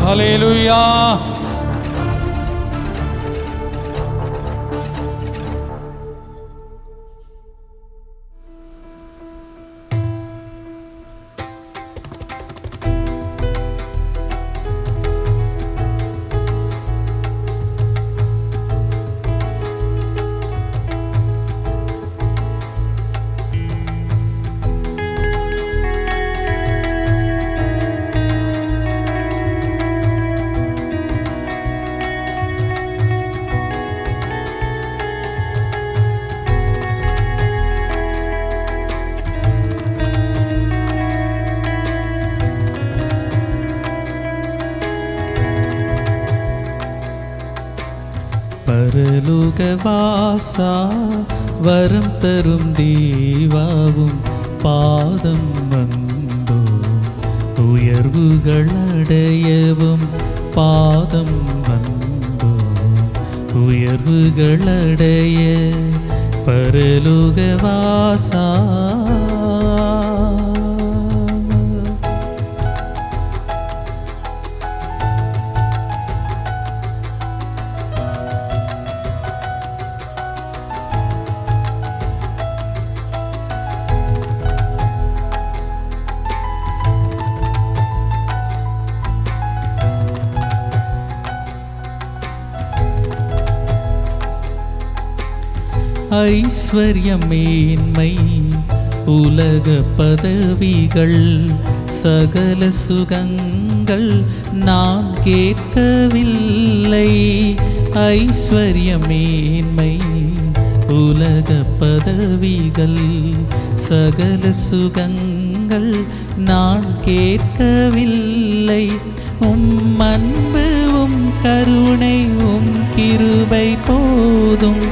ஹல்லேலூயா. பரலோகவாசா வரம் தரும் தேவாவும் பாதம் வந்தோ, உயர்வுகள் அடையவும் பாதம் வந்தோ, உயர்வுகள் அடைய பரலோகவாசா. ஐஸ்வர்யமேன்மை உலக பதவிகள் சகல சுகங்கள் நான் கேட்கவில்லை. ஐஸ்வர்யமேன்மை உலக பதவிகள் சகல சுகங்கள் நான் கேட்கவில்லை. உம் அன்பு உம் கருணை உம் கிருபை போதும்.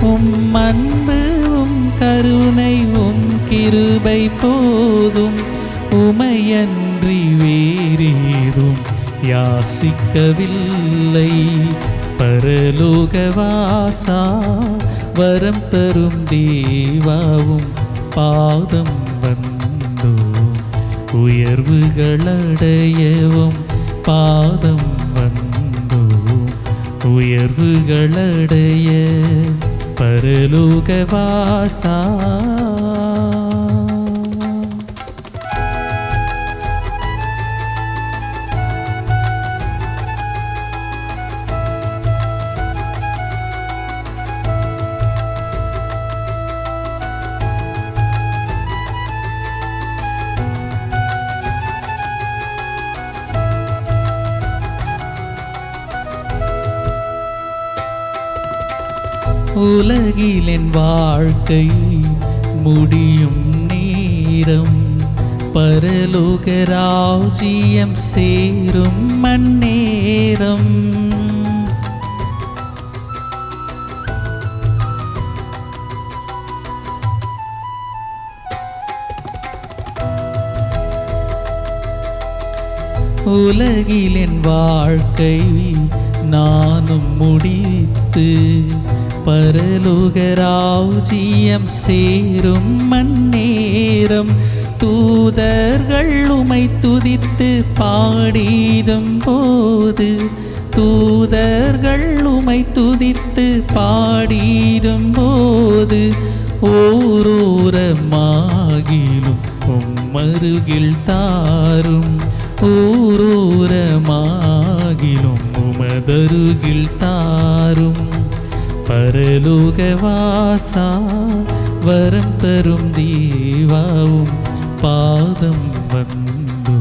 உம் அன்பு உம் கருணை உம் கிருபை போதும். உமையன்றி வேறேதும் யாசிக்கவில்லை. பரலோகவாசா வரம் தரும் தேவாவும் பாதம் வந்தோ, உயர்வுகள் அடையவும் பாதம் வந்தோ, உயர்வுகள் அடைய பரலோகவாசா. உலகில் என் வாழ்க்கை முடியும் நேரம், பரலோக ராஜ்யம் சேரும் மன்னேரம். உலகில் என் வாழ்க்கை நானும் முடித்து பரலோக ராஜ்யம் சேரும் மன்னேரம். தூதர்கள் உமை துதித்து பாடிடும் போது, தூதர்கள் உமை துதித்து பாடிடும் போது, ஓரோரமாகிலும் உம்மருகில் தாரும். ஓரோரமாகிலும் உமதருகில் தாரும். பரலோகவாசா வரம் தரும் தேவாவும் பாதம் வந்தோ,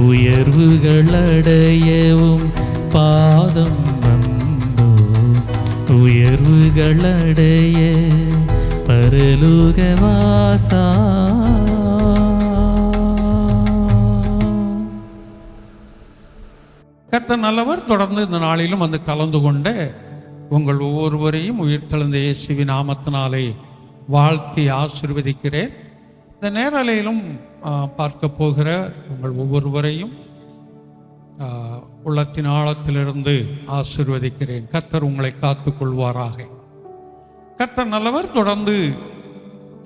உயர்வுகள் அடையவும் பாதம் வந்தோ, உயர்வுகள் அடைய பரலோகவாசா. கர்த்தர் நல்லவர். தொடர்ந்து இந்த நாளிலும் வந்து கலந்து கொண்ட உங்கள் ஒவ்வொருவரையும் உயிர்த்தெழுந்த இயேசுவின் நாமத்தினாலே வாழ்த்தி ஆசீர்வதிக்கிறேன். இந்த நேரலையிலும் பார்க்க போகிற உங்கள் ஒவ்வொருவரையும் உள்ளத்தின் ஆழத்திலிருந்து ஆசீர்வதிக்கிறேன். கர்த்தர் உங்களை காத்துக் கொள்வாராக. கர்த்தர் நல்லவர். தொடர்ந்து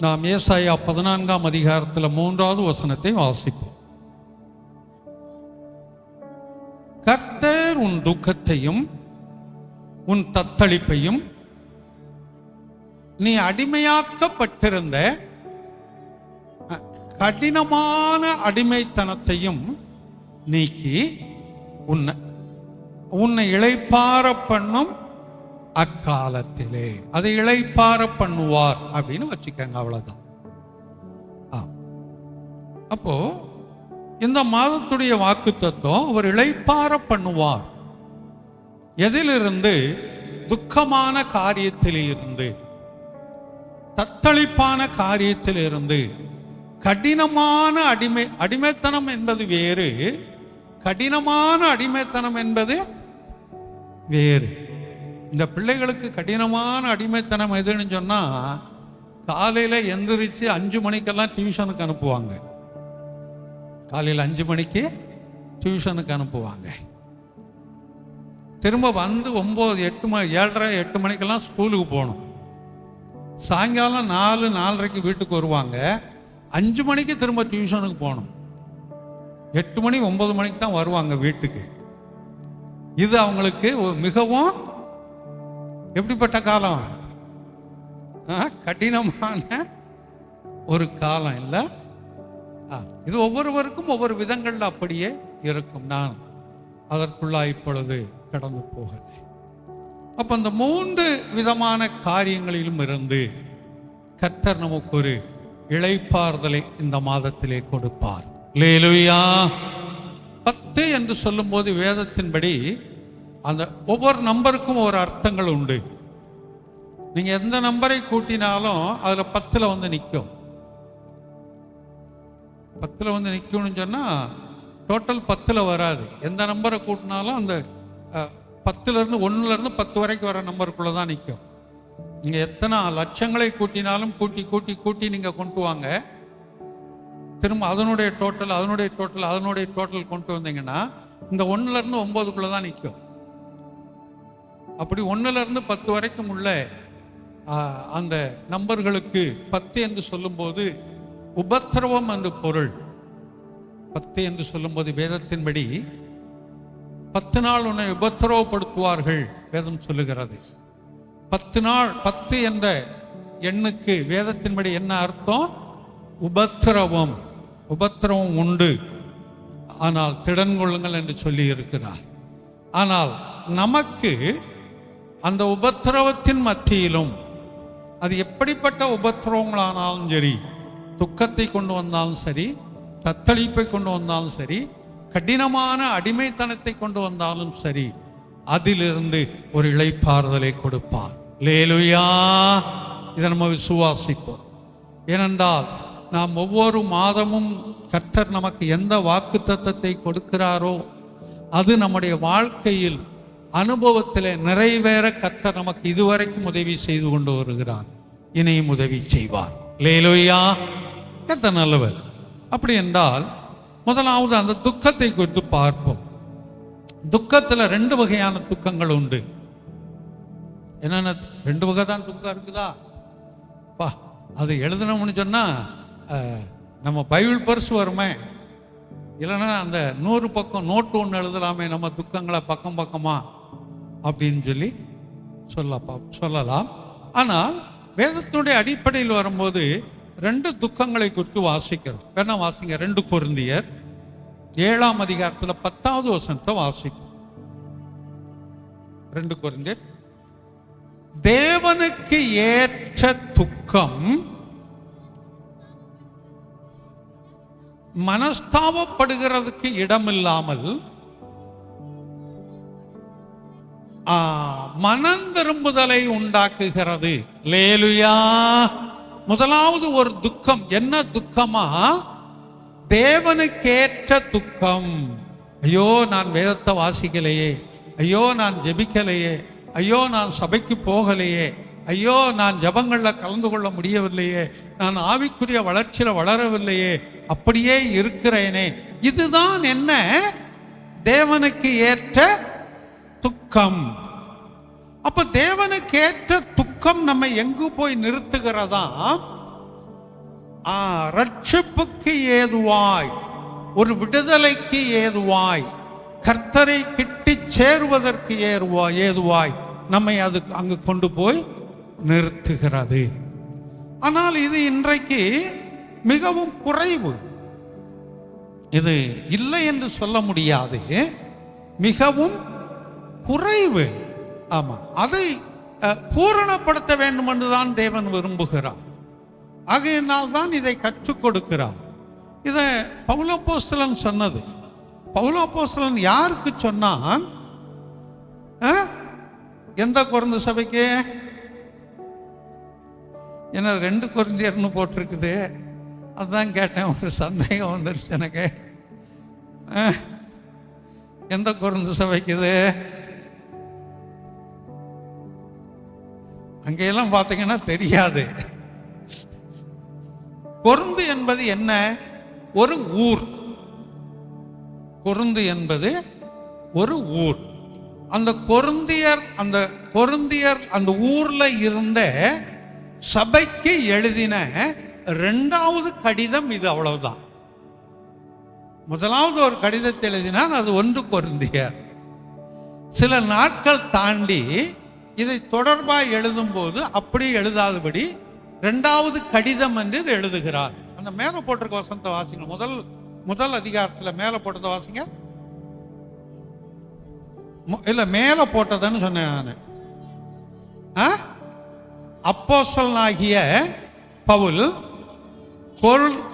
நாம் ஏசாயா 14ஆம் அதிகாரத்தில் 3வது வசனத்தை வாசிப்போம். உன் துக்கத்தையும் உன் தத்தளிப்பையும் நீ அடிமையாக்கப்பட்டிருந்த கடினமான அடிமைத்தனத்தையும் நீக்கி உன்னை இளைப்பாற பண்ணும் அக்காலத்திலே. அதை இளைப்பாற பண்ணுவார் அப்படின்னு வச்சுக்கோங்க, அவ்வளவுதான். அப்போ இந்த மாதத்துடைய வாக்குத்தத்தம் அவர் இளைப்பாற பண்ணுவார். எதிலிருந்து? துக்கமான காரியத்திலிருந்து, தத்தளிப்பான காரியத்திலிருந்து. கடினமான அடிமைத்தனம் என்பது வேறு, கடினமான அடிமைத்தனம் என்பது வேறு. இந்த பிள்ளைகளுக்கு கடினமான அடிமைத்தனம் எதுன்னு சொன்னா, காலையில எந்திரிச்சு 5 மணிக்கெல்லாம் டியூஷனுக்கு அனுப்புவாங்க. காலையில் 5 மணிக்கு டியூஷனுக்கு அனுப்புவாங்க. திரும்ப வந்து 9, 8 மணி, 7:30, 8 மணிக்கெல்லாம் ஸ்கூலுக்கு போகணும். சாயங்காலம் 4, 4:30க்கு வீட்டுக்கு வருவாங்க. 5 மணிக்கு திரும்ப டியூஷனுக்கு போகணும். 8 மணி 9 மணிக்கு தான் வருவாங்க வீட்டுக்கு. இது அவங்களுக்கு மிகவும் எப்படிப்பட்ட காலம்? கடினமான ஒரு காலம் இல்லை. இது ஒவ்வொருவருக்கும் ஒவ்வொரு விதங்கள்ல அப்படியே இருக்கும். நான் அதற்குள்ளா இப்பொழுது கடந்து போகிறேன். அப்ப அந்த 3 விதமான காரியங்களிலும் இருந்து கர்த்தர் நமக்கு ஒரு இளைப்பாறுதலை இந்த மாதத்திலே கொடுப்பார். அல்லேலூயா. 10 என்று சொல்லும் போது வேதத்தின்படி அந்த ஒவ்வொரு நம்பருக்கும் ஒரு அர்த்தங்கள் உண்டு. நீங்க எந்த நம்பரை கூட்டினாலும் அதுல 10 வந்து நிற்கும். 10 வந்து நிற்கும்னு சொன்னா டோட்டல் 10 வராது. எந்த நம்பரை கூட்டினாலும் அந்த 10லேருந்து 1லேருந்து 10 வரைக்கும் வர நம்பருக்குள்ள தான் நிற்கும். நீங்க எத்தனை லட்சங்களை கூட்டினாலும் கூட்டி கூட்டி கூட்டி நீங்க கொண்டு வாங்க, திரும்ப அதனுடைய டோட்டல் கொண்டு வந்தீங்கன்னா இந்த 1லேருந்து 9க்குள்ள தான் நிற்கும். அப்படி 1லேருந்து 10 வரைக்கும் உள்ள அந்த நம்பர்களுக்கு 10 என்று சொல்லும்போது உபத்திரவம் என்று பொருள். 10 என்று சொல்லும்போது வேதத்தின்படி 10 நாள் உன்னை உபத்திரவப்படுத்துவார்கள் வேதம் சொல்லுகிறது. 10 நாள், 10 என்ற எண்ணுக்கு வேதத்தின்படி என்ன அர்த்தம்? உபத்திரவம். உபத்திரவம் உண்டு, ஆனால் திடன் கொள்ளுங்கள் என்று சொல்லி இருக்கிறார். ஆனால் நமக்கு அந்த உபத்திரவத்தின் மத்தியிலும், அது எப்படிப்பட்ட உபத்திரவங்களானாலும் சரி, துக்கத்தை கொண்டு வந்தாலும் சரி, தத்தளிப்பை கொண்டு வந்தாலும் சரி, கடினமான அடிமைத்தனத்தை கொண்டு வந்தாலும் சரி, அதிலிருந்து ஒரு இளைப்பாறுதலை கொடுப்பார். அல்லேலூயா. இதை நம்ம விசுவாசிப்போம். ஏனென்றால் நாம் ஒவ்வொரு மாதமும் கர்த்தர் நமக்கு எந்த வாக்குத்தத்தத்தை கொடுக்கிறாரோ அது நம்முடைய வாழ்க்கையில் அனுபவத்தில் நிறைவேற கர்த்தர் நமக்கு இதுவரைக்கும் உதவி செய்து கொண்டு வருகிறார், இனியும் உதவி செய்வார். அல்லேலூயா. கர்த்தர் நல்லவர். அப்படி என்றால் முதலாவது அந்த துக்கத்தை குறித்து பார்ப்போம். துக்கத்துல 2 வகையான துக்கங்கள் உண்டு. என்னென்ன? 2 வகை தான் துக்கம் இருக்குதா? அது எழுதணும்னு சொன்னா நம்ம பைபிள் பரிசு வருமே, இல்லைன்னா அந்த 100 பக்கம் நோட்டு ஒன்று எழுதலாமே, நம்ம துக்கங்களை பக்கம் பக்கமா அப்படின்னு சொல்லி சொல்லலாம். ஆனால் வேதத்தினுடைய அடிப்படையில் வரும்போது 2 துக்கங்களை குறித்து வாசிக்கிறோம். வேணா வாசிங்க. 2 கொரிந்தியர் 7ஆம் அதிகாரத்தில் 10வது வசனத்தை வாசிப்போம். 2 கொரிந்தியர். தேவனுக்கு ஏற்ற துக்கம் மனஸ்தாபப்படுகிறதுக்கு இடமில்லாமல் மனம் திரும்புதலை உண்டாக்குகிறது. அல்லேலூயா. முதலாவது ஒரு துக்கம். என்ன துக்கமா? தேவனுக்கேற்ற துக்கம். ஐயோ நான் வேதத்தை வாசிக்கலையே, ஐயோ நான் ஜெபிக்கலையே, ஐயோ நான் சபைக்கு போகலையே, ஐயோ நான் ஜபங்களில் கலந்து கொள்ள முடியவில்லையே, நான் ஆவிக்குரிய வளர்ச்சியில் வளரவில்லையே, அப்படியே இருக்கிறேனே. இதுதான் என்ன? தேவனுக்கு ஏற்ற துக்கம். அப்ப தேவனுக்கு ஏற்ற துக்கம் நம்ம எங்கு போய் நிறுத்துகிறதா? ரட்சிப்புக்கு ஏதுவாய், ஒரு விடுதலைக்கு ஏதுவாய், கர்த்தரை கிட்டி சேருவதற்கு ஏதுவாய் நம்மை அது அங்கு கொண்டு போய் நிறுத்துகிறது. ஆனால் இது இன்றைக்கு மிகவும் குறைவு. இது இல்லை என்று சொல்ல முடியாது, மிகவும் குறைவு. ஆமா, அதை பூரணப்படுத்த வேண்டும் என்றுதான் தேவன் விரும்புகிறார். ஆகையினால் தான் இதை கற்றுக் கொடுக்கிறார். இதை பவுலப்போஸ்தலன் சொன்னது. பவுலப்போஸ்தலன் யாருக்கு சொன்னான்? எந்த கொரிந்து சபைக்கு? என்ன 2 கொரிந்தியர்னு போட்டிருக்குது, அதுதான் கேட்டேன். ஒரு சந்தேகம் வந்துருச்சு எனக்கு. எந்த கொரிந்து சபைக்கு இது? அங்கெல்லாம் பார்த்தீங்கன்னா தெரியாது. கொரிந்து என்பது என்ன? ஒரு ஊர். கொரிந்து என்பது ஒரு ஊர். அந்த கொரிந்தியர் அந்த ஊர்ல இருந்த சபைக்கு எழுதின 2வது கடிதம் இது. அவ்வளவுதான். முதலாவது ஒரு கடிதத்தை எழுதினால் அது 1 கொரிந்தியர். சில நாட்கள் தாண்டி இதை தொடர்பாக எழுதும் போது அப்படி எழுதாதபடி 2வது கடிதம் என்று இது எழுதுகிறார். அந்த மேல போட்டிருக்க வசனத்தை வாசிங்க. முதல் அதிகாரத்தில் மேல போட்டதை வாசிங்க. இல்ல, மேல போட்டதுன்னு சொன்னேன் நான். அப்போஸ்தலனாகிய பவுல்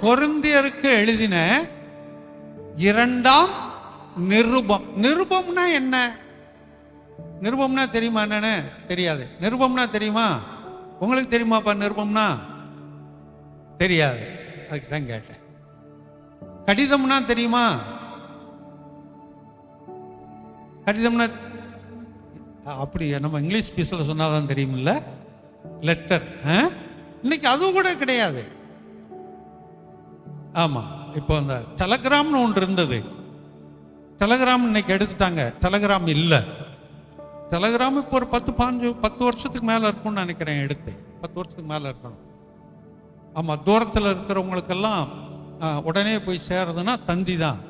கொரிந்தியருக்கு எழுதின 2ஆம் நிருபம். நிருபம்னா என்ன? நிருபம்னா தெரியுமா? என்னன்னு தெரியாது. நிருபம்னா தெரியுமா? உங்களுக்கு தெரியுமாப்பா? நிருபம்னா தெரியாது, அதுக்கு தான் கேட்டேன். கடிதம்னா தெரியுமா? கடிதம்னா அப்படி நம்ம இங்கிலீஷ் பீஸ்ல சொன்னாதான் தெரியுமில்ல. லெட்டர். இன்னைக்கு அதுவும் கூட கிடையாது. ஆமா, இப்போ அந்த டெலகிராம்னு ஒன்று இருந்தது. டெலகிராம் இன்னைக்கு எடுத்துட்டாங்க. டெலகிராம் இல்லை. டெலகிராம் இப்போ ஒரு 10 வருஷத்துக்கு மேலே இருக்கும்னு நினைக்கிறேன். எடுத்து 10 வருஷத்துக்கு மேலே இருக்கணும். ஆமாம், தூரத்தில் இருக்கிறவங்களுக்கெல்லாம் உடனே போய் சேருதுன்னா தந்தி தான்.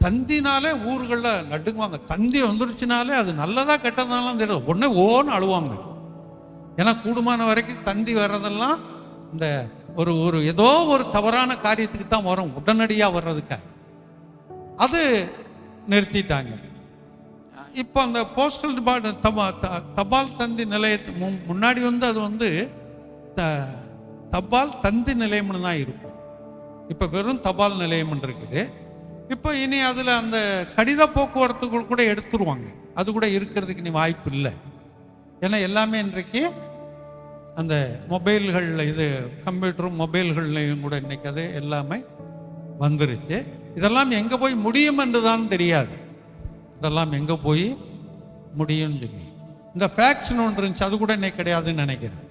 தந்தினாலே ஊர்களில் நடுங்குவாங்க. தந்தி வந்துருச்சுனாலே அது நல்லதா கெட்டதாலாம் தெரியும். உடனே ஓன்னு அழுவாங்க. ஏன்னா கூடுமான வரைக்கும் தந்தி வர்றதெல்லாம் இந்த ஒரு ஏதோ ஒரு தவறான காரியத்துக்கு தான் வரும், உடனடியாக வர்றதுக்காக. அது நிறுத்திட்டாங்க. இப்போ அந்த போஸ்டல் தபால் தந்தி நிலையத்துக்கு முன்னாடி அது தபால் தந்தி நிலையம்னு தான் இருக்கும். இப்போ வெறும் தபால் நிலையம் இருக்குது. இப்போ இனி அதில் அந்த கடித போக்குவரத்துகள் கூட எடுத்துருவாங்க. அது கூட இருக்கிறதுக்கு இனி வாய்ப்பு இல்லை. ஏன்னா எல்லாமே இன்றைக்கு அந்த மொபைல்களில், இது கம்ப்யூட்டரும் மொபைல்கள்லையும் கூட இன்னைக்கு அது எல்லாமே வந்துருச்சு. இதெல்லாம் எங்கே போய் முடியும் என்று தான் தெரியாது. இதெல்லாம் எங்கே போய் முடியும்னு சொல்லி இந்த ஃபேக்ஸ்னு ஒன்று இருந்துச்சு, அது கூட இன்னைக்கு கிடையாதுன்னு நினைக்கிறேன்.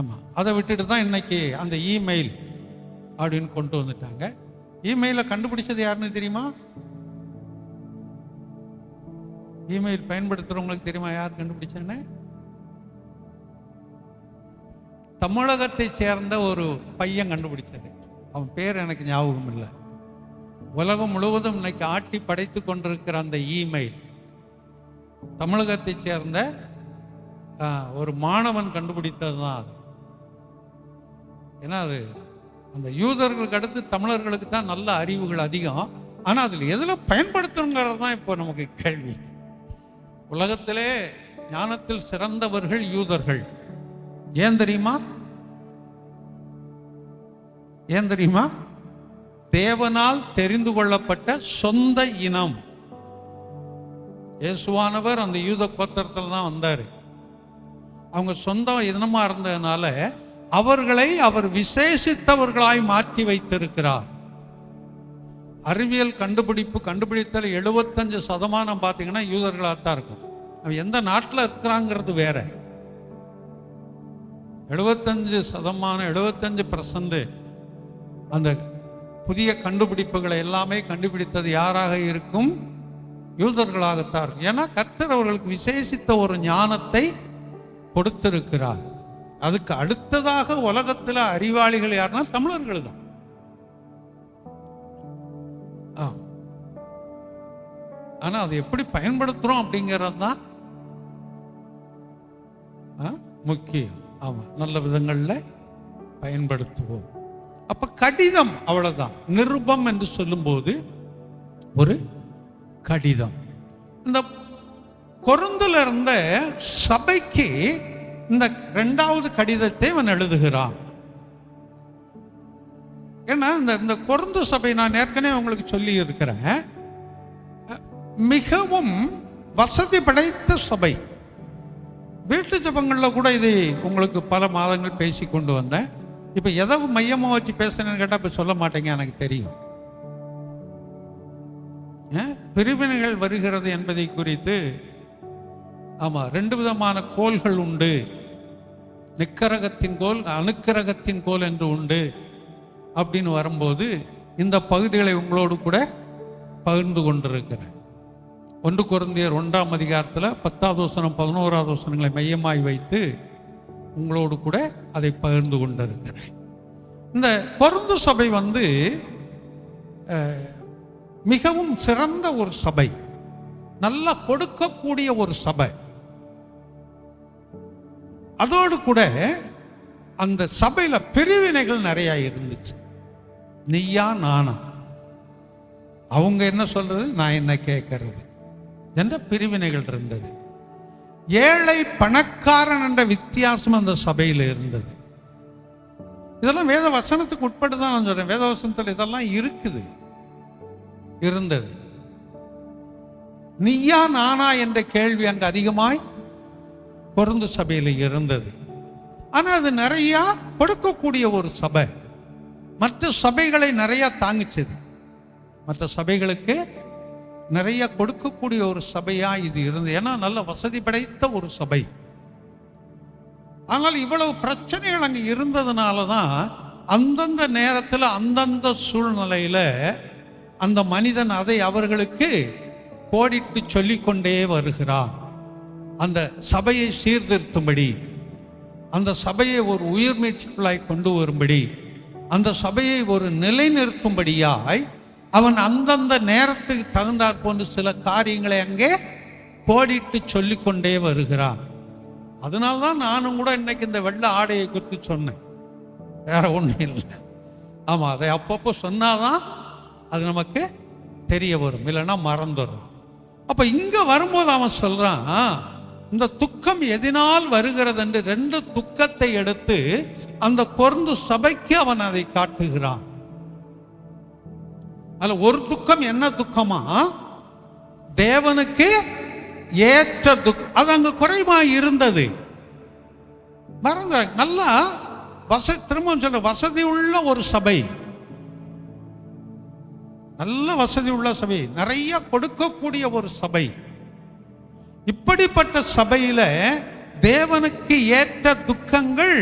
ஆமாம், அதை விட்டுட்டு தான் இன்னைக்கு அந்த இமெயில் அப்படின்னு கொண்டு வந்துட்டாங்க. இமெயிலை கண்டுபிடிச்சது யாருன்னு தெரியுமா? இமெயில் பயன்படுத்துறவங்களுக்கு தெரியுமா யார் கண்டுபிடிச்சான்னு? தமிழகத்தை சேர்ந்த ஒரு பையன் கண்டுபிடிச்சது. அவன் பேர் எனக்கு ஞாபகம் இல்லை. உலகம் முழுவதும் இன்னைக்கு ஆட்டி படைத்து கொண்டிருக்கிற அந்த இமெயில் தமிழகத்தை சேர்ந்த ஒரு மாணவன் கண்டுபிடித்தது தான் அது. ஏன்னா அது அந்த யூதர்களுக்கு அடுத்து தமிழர்களுக்கு தான் நல்ல அறிவுகள் அதிகம். ஆனால் அதில் எதில் பயன்படுத்தணுங்கிறது தான் இப்போ நமக்கு கேள்வி. உலகத்திலே ஞானத்தில் சிறந்தவர்கள் யூதர்கள். ஏன் தெரியுமா? ஏன் தெரியுமா? தேவனால் தெரிந்து கொள்ளப்பட்ட சொந்த இனம். இயேசுவானவர் அந்த யூத கோத்திரத்தில் தான் வந்தார். அவங்க சொந்த இனமா இருந்ததுனால அவர்களை அவர் விசேஷித்தவர்களாய் மாற்றி வைத்திருக்கிறார். அறிவியல் கண்டுபிடித்தல் 75% பார்த்தீங்கன்னா யூதர்களாக தான் இருக்கும். அவன் எந்த நாட்டில் இருக்கிறாங்கிறது வேற. 75% அந்த புதிய கண்டுபிடிப்புகளை எல்லாமே கண்டுபிடித்தது யாராக இருக்கும்? யூதர்களாகத்தான் இருக்கும். ஏன்னா கர்த்தர் அவர்களுக்கு விசேஷித்த ஒரு ஞானத்தை கொடுத்திருக்கிறார். அதுக்கு அடுத்ததாக உலகத்தில் அறிவாளிகள் யாருன்னா தமிழர்கள் தான். ஆனால் அதை எப்படி பயன்படுத்துகிறோம் அப்படிங்கிறது தான் முக்கியம். ஆமாம், நல்ல விதங்களில் பயன்படுத்துவோம். அப்போ கடிதம் அவ்வளோதான். நிருபம் என்று சொல்லும்போது ஒரு கடிதம். இந்த கொரிந்தில் இருந்த சபைக்கு இந்த 2வது கடிதத்தை அவன் எழுதுகிறான். ஏன்னா இந்த கொரிந்து சபை நான் ஏற்கனவே உங்களுக்கு சொல்லி இருக்கிறேன், மிகவும் வசதி படைத்த சபை. வீட்டு ஜபங்களில் கூட இதை உங்களுக்கு பல மாதங்கள் பேசி கொண்டு வந்தேன். இப்போ எதை மையமாக வச்சு பேசுறேன்னு கேட்டால் இப்போ சொல்ல மாட்டேங்க, எனக்கு தெரியும். பிரிவினைகள் வருகிறது என்பதை குறித்து ஆமாம் 2 விதமான கோள்கள் உண்டு. நிக்கரகத்தின் கோல், அணுக்கரகத்தின் கோல் என்று உண்டு. அப்படின்னு வரும்போது இந்த பகுதிகளை உங்களோடு கூட பகிர்ந்து கொண்டிருக்கிறேன். 1 கொரிந்தியர் 1ஆம் அதிகாரத்தில் 10வது வசனம் 11வது வசனங்களை மையமாய் வைத்து உங்களோடு கூட அதை பகிர்ந்து கொண்டிருக்கிறேன். இந்த கொரிந்து சபை மிகவும் சிறந்த ஒரு சபை, நல்லா கொடுக்கக்கூடிய ஒரு சபை. அதோடு கூட அந்த சபையில பிரிவினைகள் நிறைய இருந்துச்சு. நீயா நானா, அவங்க என்ன சொல்றது, நான் என்ன கேட்கறது என்ற பிரிவினைகள் இருந்தது. ஏழை பணக்காரன் என்ற வித்தியாசம் அந்த சபையில் இருந்தது. இதெல்லாம் வேத வசனத்துக்கு உட்பட்டு தான் நான் சொல்றேன். வேத வசனத்தில் இதெல்லாம் இருந்தது. நீயா நானா என்ற கேள்வி அங்கு அதிகமாய் கொரிந்து சபையில் இருந்தது. ஆனால் அது நிறைய கொடுக்கக்கூடிய ஒரு சபை, மற்ற சபைகளை நிறைய தாங்கிச்சது. மற்ற சபைகளுக்கு நிறைய கொடுக்கக்கூடிய ஒரு சபையா இது இருந்தது. ஏன்னா நல்ல வசதி படைத்த ஒரு சபை. ஆனால் இவ்வளவு பிரச்சனைகள் அங்கே இருந்ததுனால தான் அந்தந்த நேரத்தில் அந்தந்த சூழ்நிலையில அந்த மனிதன் அதை அவர்களுக்கு கோடிட்டு சொல்லிக்கொண்டே வருகிறான். அந்த சபையை சீர்திருத்தும்படி, அந்த சபையை ஒரு உயிர்மீட்சிக்குள்ளாய் கொண்டு வரும்படி, அந்த சபையை ஒரு நிலைநிறுத்தும்படியாய் அவன் அந்தந்த நேரத்துக்கு தகுந்தாற் போன்று சில காரியங்களை அங்கே கோடிட்டு சொல்லிக்கொண்டே வருகிறான். அதனால்தான் நானும் கூட இன்னைக்கு இந்த வெள்ளை ஆடையை குறித்து சொன்னேன், வேற ஒன்றும் இல்லை. ஆமாம், அதை அப்பப்போ சொன்னாதான் அது நமக்கு தெரிய வரும், இல்லைன்னா மறந்துடும். அப்போ இங்கே வரும்போது அவன் சொல்றான், இந்த துக்கம் எதனால் வருகிறது என்று 2 துக்கத்தை எடுத்து அந்த கொரிந்து சபைக்கு அவன் அதை காட்டுகிறான். அதுல ஒரு துக்கம் என்ன துக்கமா, தேவனுக்கு ஏற்ற துக்கம். அது அங்கு குறைவாய் இருந்தது. மறந்த நல்லா திரும்ப சொல்ல, வசதி உள்ள ஒரு சபை, நல்ல வசதி உள்ள சபை, நிறைய கொடுக்கக்கூடிய ஒரு சபை. இப்படிப்பட்ட சபையில தேவனுக்கு ஏற்ற துக்கங்கள்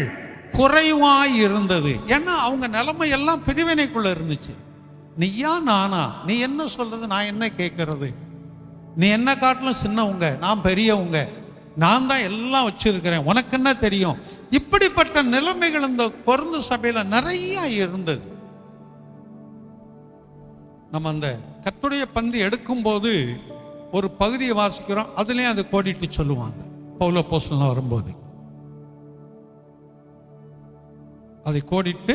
குறைவாய் இருந்தது. ஏன்னா அவங்க நிலைமை எல்லாம் பிரிவினைக்குள்ள இருந்துச்சு. நீயா நானா, நீ என்ன சொல்றது, நான் என்ன கேட்கறது, நீ என்ன காட்டிலும் சின்னவங்க, நான் பெரியவங்க, நான் தான் எல்லாம் வச்சிருக்கிறேன், உனக்கு என்ன தெரியும். இப்படிப்பட்ட நிலைமைகள் இந்த கொரிந்து சபையில நிறைய இருந்தது. நம்ம அந்த கர்த்தருடைய பந்தி எடுக்கும்போது ஒரு பகுதியை வாசிக்கிறோம், அதுலேயும் அதை கோடிட்டு சொல்லுவாங்க. பவுல் அப்போஸ்தலன் வரும்போது அதை கோடிட்டு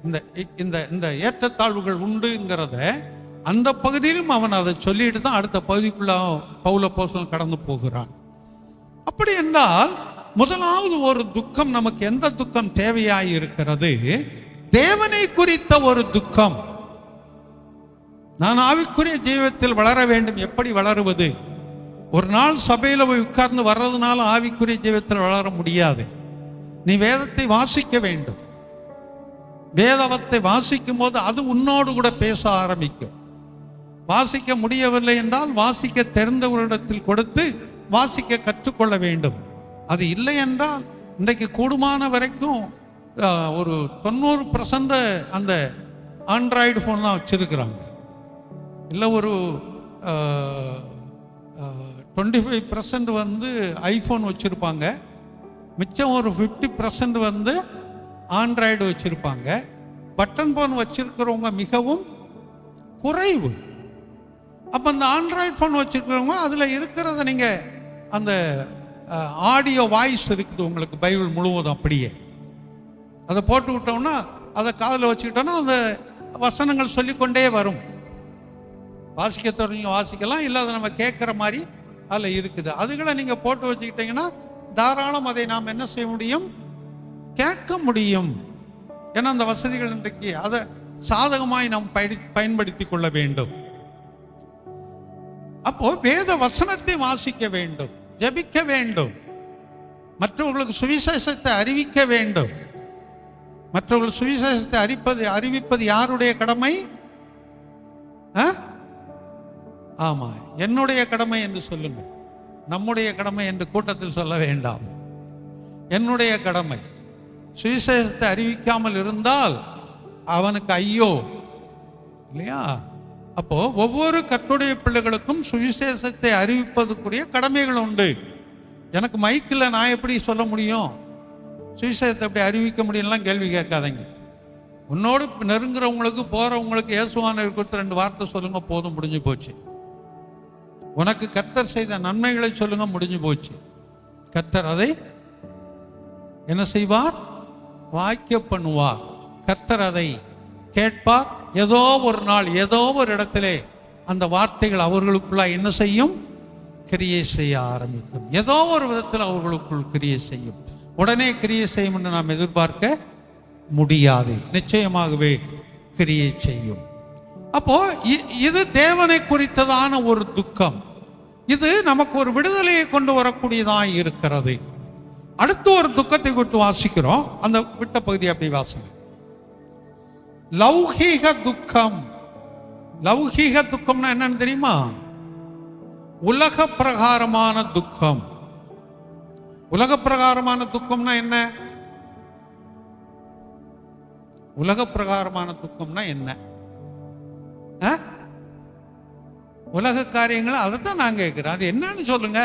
இந்த இந்த இந்த ஏற்றத்தாழ்வுகள் உண்டுங்கிறத அந்த பகுதியிலும் அவன் அதை சொல்லிட்டு தான் அடுத்த பகுதிக்குள்ள பவுல் அப்போஸ்தலன் கடந்து போகிறான். அப்படி என்றால் முதலாவது ஒரு துக்கம், நமக்கு எந்த துக்கம் தேவையாய் இருக்கிறது, தேவனை குறித்த ஒரு துக்கம். நான் ஆவிக்குரிய ஜீவத்தில் வளர வேண்டும். எப்படி வளருவது? ஒரு நாள் சபையில் போய் உட்கார்ந்து வர்றதுனால ஆவிக்குரிய ஜீவத்தில் வளர முடியாது. நீ வேதத்தை வாசிக்க வேண்டும். வேதத்தை வாசிக்கும் போது அது உன்னோடு கூட பேச ஆரம்பிக்கும். வாசிக்க முடியவில்லை என்றால் வாசிக்க தெரிந்தவரிடத்தில் கொடுத்து வாசிக்க கற்றுக்கொள்ள வேண்டும். அது இல்லை என்றால் இன்றைக்கு கூடுமான வரைக்கும் ஒரு 90% அந்த ஆண்ட்ராய்டு ஃபோன் தான் வச்சிருக்கிறாங்க. இல்லை ஒரு 25% ஐஃபோன் வச்சுருப்பாங்க. மிச்சம் ஒரு 50% ஆண்ட்ராய்டு வச்சுருப்பாங்க. பட்டன் ஃபோன் வச்சிருக்கிறவங்க மிகவும் குறைவு. அப்போ அந்த ஆண்ட்ராய்டு ஃபோன் வச்சுக்கிறவங்க அதில் இருக்கிறத நீங்கள் அந்த ஆடியோ வாய்ஸ் இருக்குது உங்களுக்கு பைபிள் முழுவதும் அப்படியே அதை போட்டு விட்டோம்னா அதை காதில் வச்சுக்கிட்டோன்னா அந்த வசனங்கள் சொல்லிக்கொண்டே வரும். வாசிக்க தெரிஞ்சவங்க வாசிக்கலாம், இல்லை அதை நம்ம கேட்குற மாதிரி அதில் இருக்குது. அதுகளை நீங்கள் போட்டு வச்சுக்கிட்டீங்கன்னா தாராளம் அதை நாம் என்ன செய்ய முடியும், கேட்க முடியும். ஏன்னா அந்த வசதிகள் இன்றைக்கு அதை சாதகமாய் நாம் பயன்படுத்தி கொள்ள வேண்டும். அப்போ வேத வசனத்தை வாசிக்க வேண்டும், ஜெபிக்க வேண்டும், மற்றவர்களுக்கு சுவிசேஷத்தை அறிவிக்க வேண்டும். மற்றவர்கள் சுவிசேஷத்தை அறிவிப்பது யாருடைய கடமை? ஆமா, என்னுடைய கடமை என்று சொல்லுங்கள். நம்முடைய கடமை என்று கூட்டத்தில் சொல்ல வேண்டாம். என்னுடைய கடமை. சுவிசேஷத்தை அறிவிக்காமல் இருந்தால் அவனுக்கு ஐயோ, இல்லையா? அப்போ ஒவ்வொரு கர்த்தருடைய பிள்ளைகளுக்கும் சுவிசேஷத்தை அறிவிப்பதற்குரிய கடமைகள் உண்டு. எனக்கு மைக்கில் நான் எப்படி சொல்ல முடியும், சுவிசேஷத்தை எப்படி அறிவிக்க முடியும்லாம் கேள்வி கேட்காதீங்க. உன்னோடு நெருங்குறவங்களுக்கு போறவங்களுக்கு இயேசுவான குறித்து 2 வார்த்தை சொல்லுங்க, போதும், முடிஞ்சு போச்சு. உனக்கு கர்த்தர் செய்த நன்மைகளை சொல்லுங்க, முடிஞ்சு போச்சு. கர்த்தர் அதை என்ன செய்வார்? வாக்கிய பண்ணுவார். கர்த்தர் அதை கேட்பார். ஏதோ ஒரு நாள் ஏதோ ஒரு இடத்திலே அந்த வார்த்தைகள் அவர்களுக்குள்ள என்ன செய்யும்? கிரியை செய்ய ஆரம்பிக்கும். ஏதோ ஒரு விதத்தில் அவர்களுக்குள் கிரியை செய்யும். உடனே கிரியை செய்யும் என்று நாம் எதிர்பார்க்க முடியாது. நிச்சயமாகவே கிரியை செய்யும். அப்போ இது தேவனை குறித்ததான ஒரு துக்கம். இது நமக்கு ஒரு விடுதலையை கொண்டு வரக்கூடியதாக இருக்கிறது. அடுத்து ஒரு துக்கத்தை குறித்து வாசிக்கிறோம். அந்த விட்ட பகுதி அப்படி வாசிங்க. லௌகீக துக்கம். லௌகீக துக்கம்னா என்னன்னு தெரியுமா? உலக பிரகாரமான துக்கம். உலக பிரகாரமான துக்கம்னா என்ன? உலக பிரகாரமான துக்கம்னா என்ன? உலக காரியங்கள், அதைத்தான் நான் கேட்கிறேன். அது என்னன்னு சொல்லுங்க.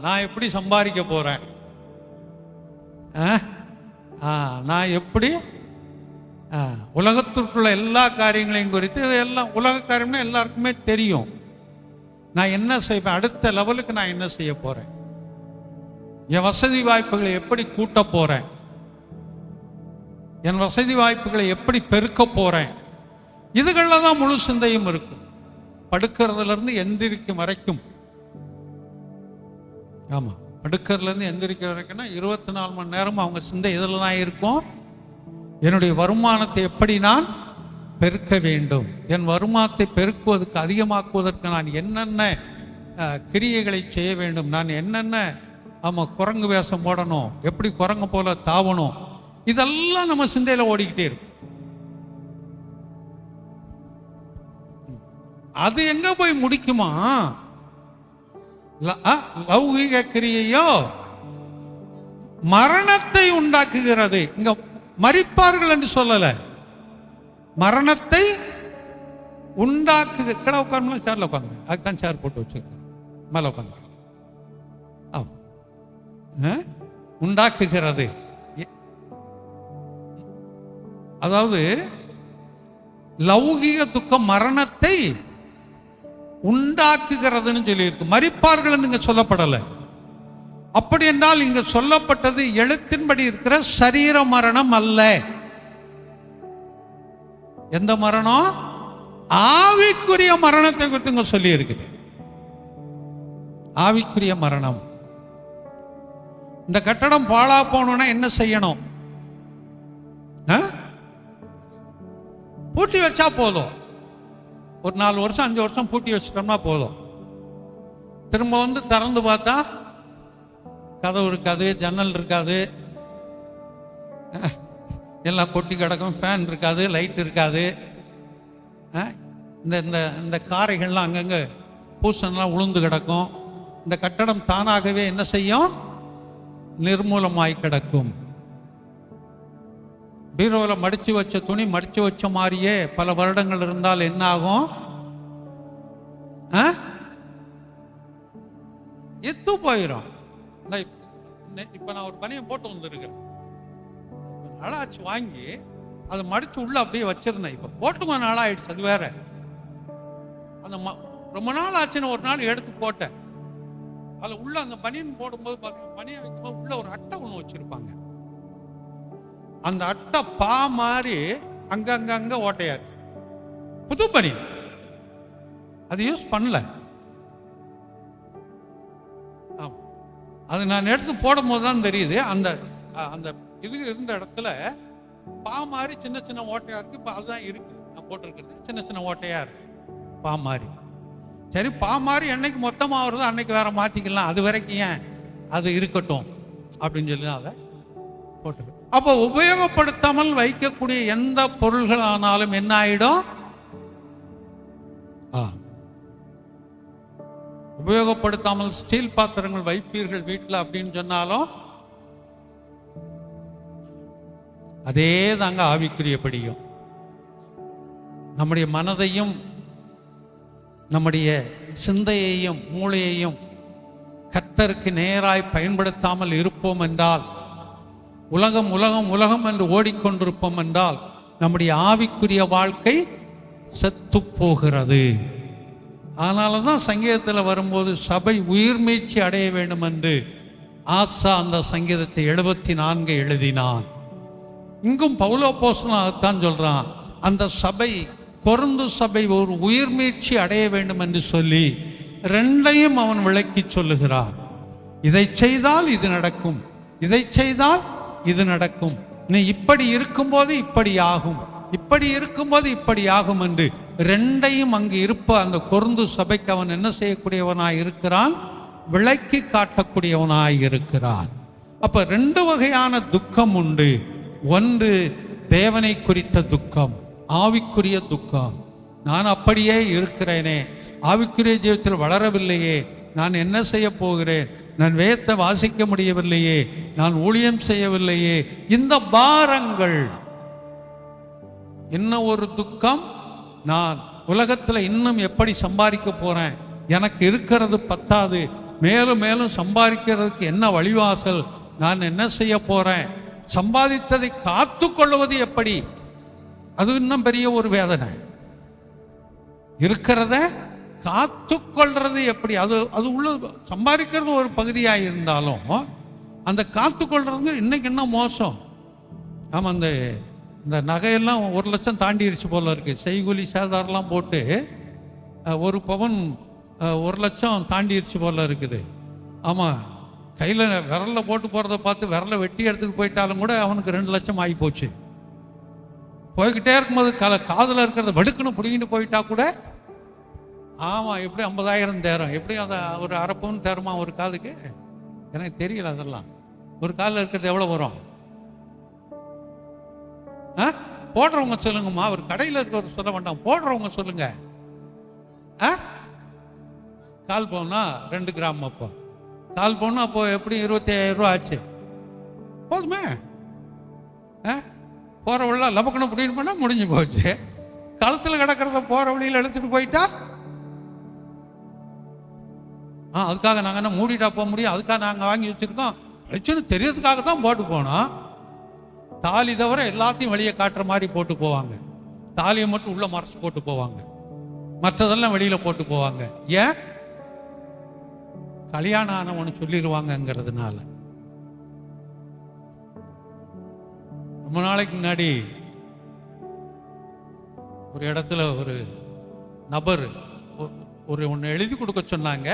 நான் எப்படி சம்பாதிக்க போறேன், நான் எப்படி உலகத்திற்குள்ள எல்லா காரியங்களையும் குறித்து, இதெல்லாம் உலக காரியம்னா எல்லாருக்குமே தெரியும். நான் என்ன செய்வேன், அடுத்த லெவலுக்கு நான் என்ன செய்ய போறேன், என் வசதி வாய்ப்புகளை எப்படி கூட்ட போறேன், என் வசதி வாய்ப்புகளை எப்படி பெருக்க போறேன், இதுகளில் தான் முழு சிந்தையும் இருக்கும். படுக்கிறதுல இருந்து எந்திரிக்கும் வரைக்கும். ஆமா, படுக்கிறதுல இருந்து எந்திரிக்கிற வரைக்கும்னா 24 மணி நேரம் அவங்க சிந்தை இதில் தான் இருக்கும். என்னுடைய வருமானத்தை எப்படி நான் பெருக்க வேண்டும், என் வருமானத்தை பெருக்குவதற்கு அதிகமாக்குவதற்கு நான் என்னென்ன கிரியைகளை செய்ய வேண்டும், நான் என்னென்ன குரங்கு வேஷம் போடணும், எப்படி குரங்கு போல தாவணும், இதெல்லாம் நம்ம சிந்தையில ஓடிக்கிட்டே இருக்கும். அது எங்க போய் முடிக்குமா? லௌகிக கிரியையோ மரணத்தை உண்டாக்குகிறது. இங்க மரிப்பார்கள் என்று சொல்லல, மரணத்தை உண்டாக்குது. கீழே உட்காரணும், சேர்ல உட்காந்து, அதுதான் சேர் போட்டு வச்சிருக்கேன், மேல உட்காந்து உண்டாக்குகிறது. அதாவது லௌகிக துக்கம் மரணத்தை உண்டாக்குகிறதுன்னு சொல்லியிருக்கு. மரிப்பார்கள் இங்க சொல்லப்படலை. அப்படி என்றால் இங்க சொல்லப்பட்டது எழுத்தின்படி இருக்கிற சரீர மரணம் அல்ல. எந்த மரணம்? ஆவிக்குரிய மரணத்தை குறித்து இங்க சொல்லி இருக்குது. ஆவிக்குரிய மரணம். இந்த கட்டடம் பாழா போகணும்னா என்ன செய்யணும்? பூட்டி வச்சா போதும். ஒரு 4 வருஷம் 5 வருஷம் பூட்டி வச்சிட்டோம்னா போதும். திரும்ப வந்து திறந்து பார்த்தா கதவு இருக்காது, ஜன்னல் இருக்காது, எல்லாம் கொட்டி கிடக்கும், ஃபேன் இருக்காது, லைட் இருக்காது. இந்த காரைகள்லாம் அங்கங்கே பூசணெல்லாம் உளுந்து கிடக்கும். இந்த கட்டடம் தானாகவே என்ன செய்யும்? நிர்மூலமாய் கிடக்கும். பீரோவில் மடிச்சு வச்ச துணி மடிச்சு வச்ச மாதிரியே பல வருடங்கள் இருந்தால் என்ன ஆகும்? எத்து போயிடும். இப்ப நான் ஒரு பனியை போட்டு வந்துருக்கிறேன், நாளாச்சு வாங்கி அதை மடிச்சு உள்ள அப்படியே வச்சிருந்தேன். இப்ப போட்டு நாளாயிடுச்சு. அது வேற. அந்த ரொம்ப நாள் ஆச்சுன்னு ஒரு நாள் எடுத்து போட்டேன். அதில் உள்ள அந்த பனியன் போடும்போது பார்த்தீங்கன்னா, பனியன் வைக்கும்போது உள்ள ஒரு அட்டை ஒன்று வச்சிருப்பாங்க. அந்த அட்டை பா மாதிரி அங்கங்க ஓட்டையா இருக்கு. புது பனியன், அது யூஸ் பண்ணல. அது நான் எடுத்து போடும் போது தான் தெரியுது, அந்த அந்த இது இருந்த இடத்துல பா மாதிரி சின்ன சின்ன ஓட்டையா இருக்கு. இப்போ அதுதான் இருக்கு, நான் போட்டிருக்கிறது சின்ன சின்ன ஓட்டையா இருக்கு, பா மாதிரி. சரி, பா மாதிரி என்னைக்கு மொத்தமாக வருதோ அன்னைக்கு வேற மாற்றிக்கலாம், அது வரைக்கும் ஏன் அது இருக்கட்டும் அப்படின்னு சொல்லி அதை போட்டுருக்கு. அப்போ உபயோகப்படுத்தாமல் வைக்கக்கூடிய எந்த பொருள்கள் ஆனாலும் என்ன ஆயிடும்? உபயோகப்படுத்தாமல் ஸ்டீல் பாத்திரங்கள் வைப்பீர்கள் வீட்டில் அப்படின்னு சொன்னாலும் அதே தாங்க ஆவிக்குரியபடியும். நம்முடைய மனதையும் நம்முடைய சிந்தையையும் மூளையையும் கர்த்தருக்கு நேராய் பயன்படுத்தாமல் இருப்போம் என்றால், உலகம் உலகம் உலகம் என்று ஓடிக்கொண்டிருப்போம் என்றால், நம்முடைய ஆவிக்குரிய வாழ்க்கை செத்து போகிறது. அதனால தான் சங்கீதத்தில் வரும்போது சபை உயிர்மீழ்ச்சி அடைய வேண்டும் என்று ஆசா அந்த சங்கீதத்தை 74 எழுதினான். இங்கும் பவுல் அப்போஸ்தலன் அதைத்தான் சொல்றான். அந்த சபை, கொரிந்து சபை ஒரு உயிர்மீழ்ச்சி அடைய வேண்டும் என்று சொல்லி ரெண்டையும் அவன் விளக்கி சொல்லுகிறான். இதை செய்தால் இது நடக்கும், இதை செய்தால் இது நடக்கும், நீ இப்படி இருக்கும்போது இப்படி ஆகும், இப்படி இருக்கும்போது இப்படி ஆகும் என்று ரெண்டையும் அங்கு இருப்ப அந்த கொரிந்து சபைக்கு அவன் என்ன செய்யக்கூடியவனாய் இருக்கிறான்? விளக்கி காட்டக்கூடியவனாய் இருக்கிறான். அப்ப 2 வகையான துக்கம் உண்டு. ஒன்று தேவனை குறித்த துக்கம், ஆவிக்குரிய துக்கம். நான் அப்படியே இருக்கிறேனே, ஆவிக்குரிய ஜீவிதத்தில் வளரவில்லையே, நான் என்ன செய்ய போகிறேன், நான் வேதத்தை வாசிக்க முடியவில்லையே, நான் ஊழியம் செய்யவில்லையே, இந்த பாரங்கள். இன்னும் ஒரு துக்கம், நான் உலகத்தில் இன்னும் எப்படி சம்பாதிக்க போறேன், எனக்கு இருக்கிறது பத்தாது, மேலும் மேலும் சம்பாதிக்கிறதுக்கு என்ன வழிவாசல், நான் என்ன செய்ய போறேன், சம்பாதித்ததை காத்து கொள்வது எப்படி, அது இன்னும் பெரிய ஒரு வேதனை. இருக்கிறத காத்து கொள்றது எப்படி, அது அது உள்ள சம்பாதிக்கிறது ஒரு பகுதியாக இருந்தாலும் அந்த காத்து கொள்றது இன்னைக்கு என்ன மோசம். ஆமாம், இந்த நகையெல்லாம் 1 லட்சம் தாண்டிடுச்சு போல இருக்கு. செய்கூலி சேதாரெல்லாம் போட்டு 1 பவுன் 1 லட்சம் தாண்டிடுச்சு போல இருக்குது. ஆமாம், கையில் விரலில் போட்டு போகிறத பார்த்து விரலை வெட்டி எடுத்துகிட்டு போயிட்டாலும் கூட அவனுக்கு 2 லட்சம் ஆகி போச்சு. போய்கிட்டே இருக்கும்போது காதில் இருக்கிறத வடுக்குன்னு பிடிங்கிட்டு போயிட்டா கூட ஆமாம், எப்படி 50,000 தேரும், எப்படி அந்த ஒரு அரை பவுன் தேருமா ஒரு காதுக்கு, எனக்கு தெரியல. அதெல்லாம் ஒரு காலில் இருக்கிறது எவ்வளோ வரும்? போடுறவங்க சொல்லுங்கம்மா, ஒரு கடையில் இருக்கிறவர் சொல்ல வேண்டாம், போடுறவங்க சொல்லுங்க. கால் பவுனா 2 கிராம், அப்போ கால் பவுனா அப்போ எப்படி 25,000 ரூபா ஆச்சு. போதுமே, போகிற வழியில லபக்கணும் அப்படின்னு பண்ணால் முடிஞ்சு போச்சு. களத்தில் கிடக்கிறத போகிற வழியில் எடுத்துகிட்டு போயிட்டா அதுக்காக நாங்கள் என்ன மூடிட்டா போக முடியும்? அதுக்காக நாங்கள் வாங்கி வச்சுருக்கோம், பிரச்சனை தெரியறதுக்காக தான் போட்டு போனோம். தாலி தவிர எல்லாத்தையும் வெளியே காட்டுற மாதிரி போட்டு போவாங்க, தாலியை மட்டும் உள்ள மறைச்சு போட்டு போவாங்க, மற்றதெல்லாம் வெளியில் போட்டு போவாங்க. ஏன்? கல்யாணம் ஆனவனு சொல்லிடுவாங்கங்கிறதுனால. ரொம்ப நாளைக்கு முன்னாடி ஒரு இடத்துல ஒரு நபர் ஒன்று எழுதி கொடுக்க சொன்னாங்க.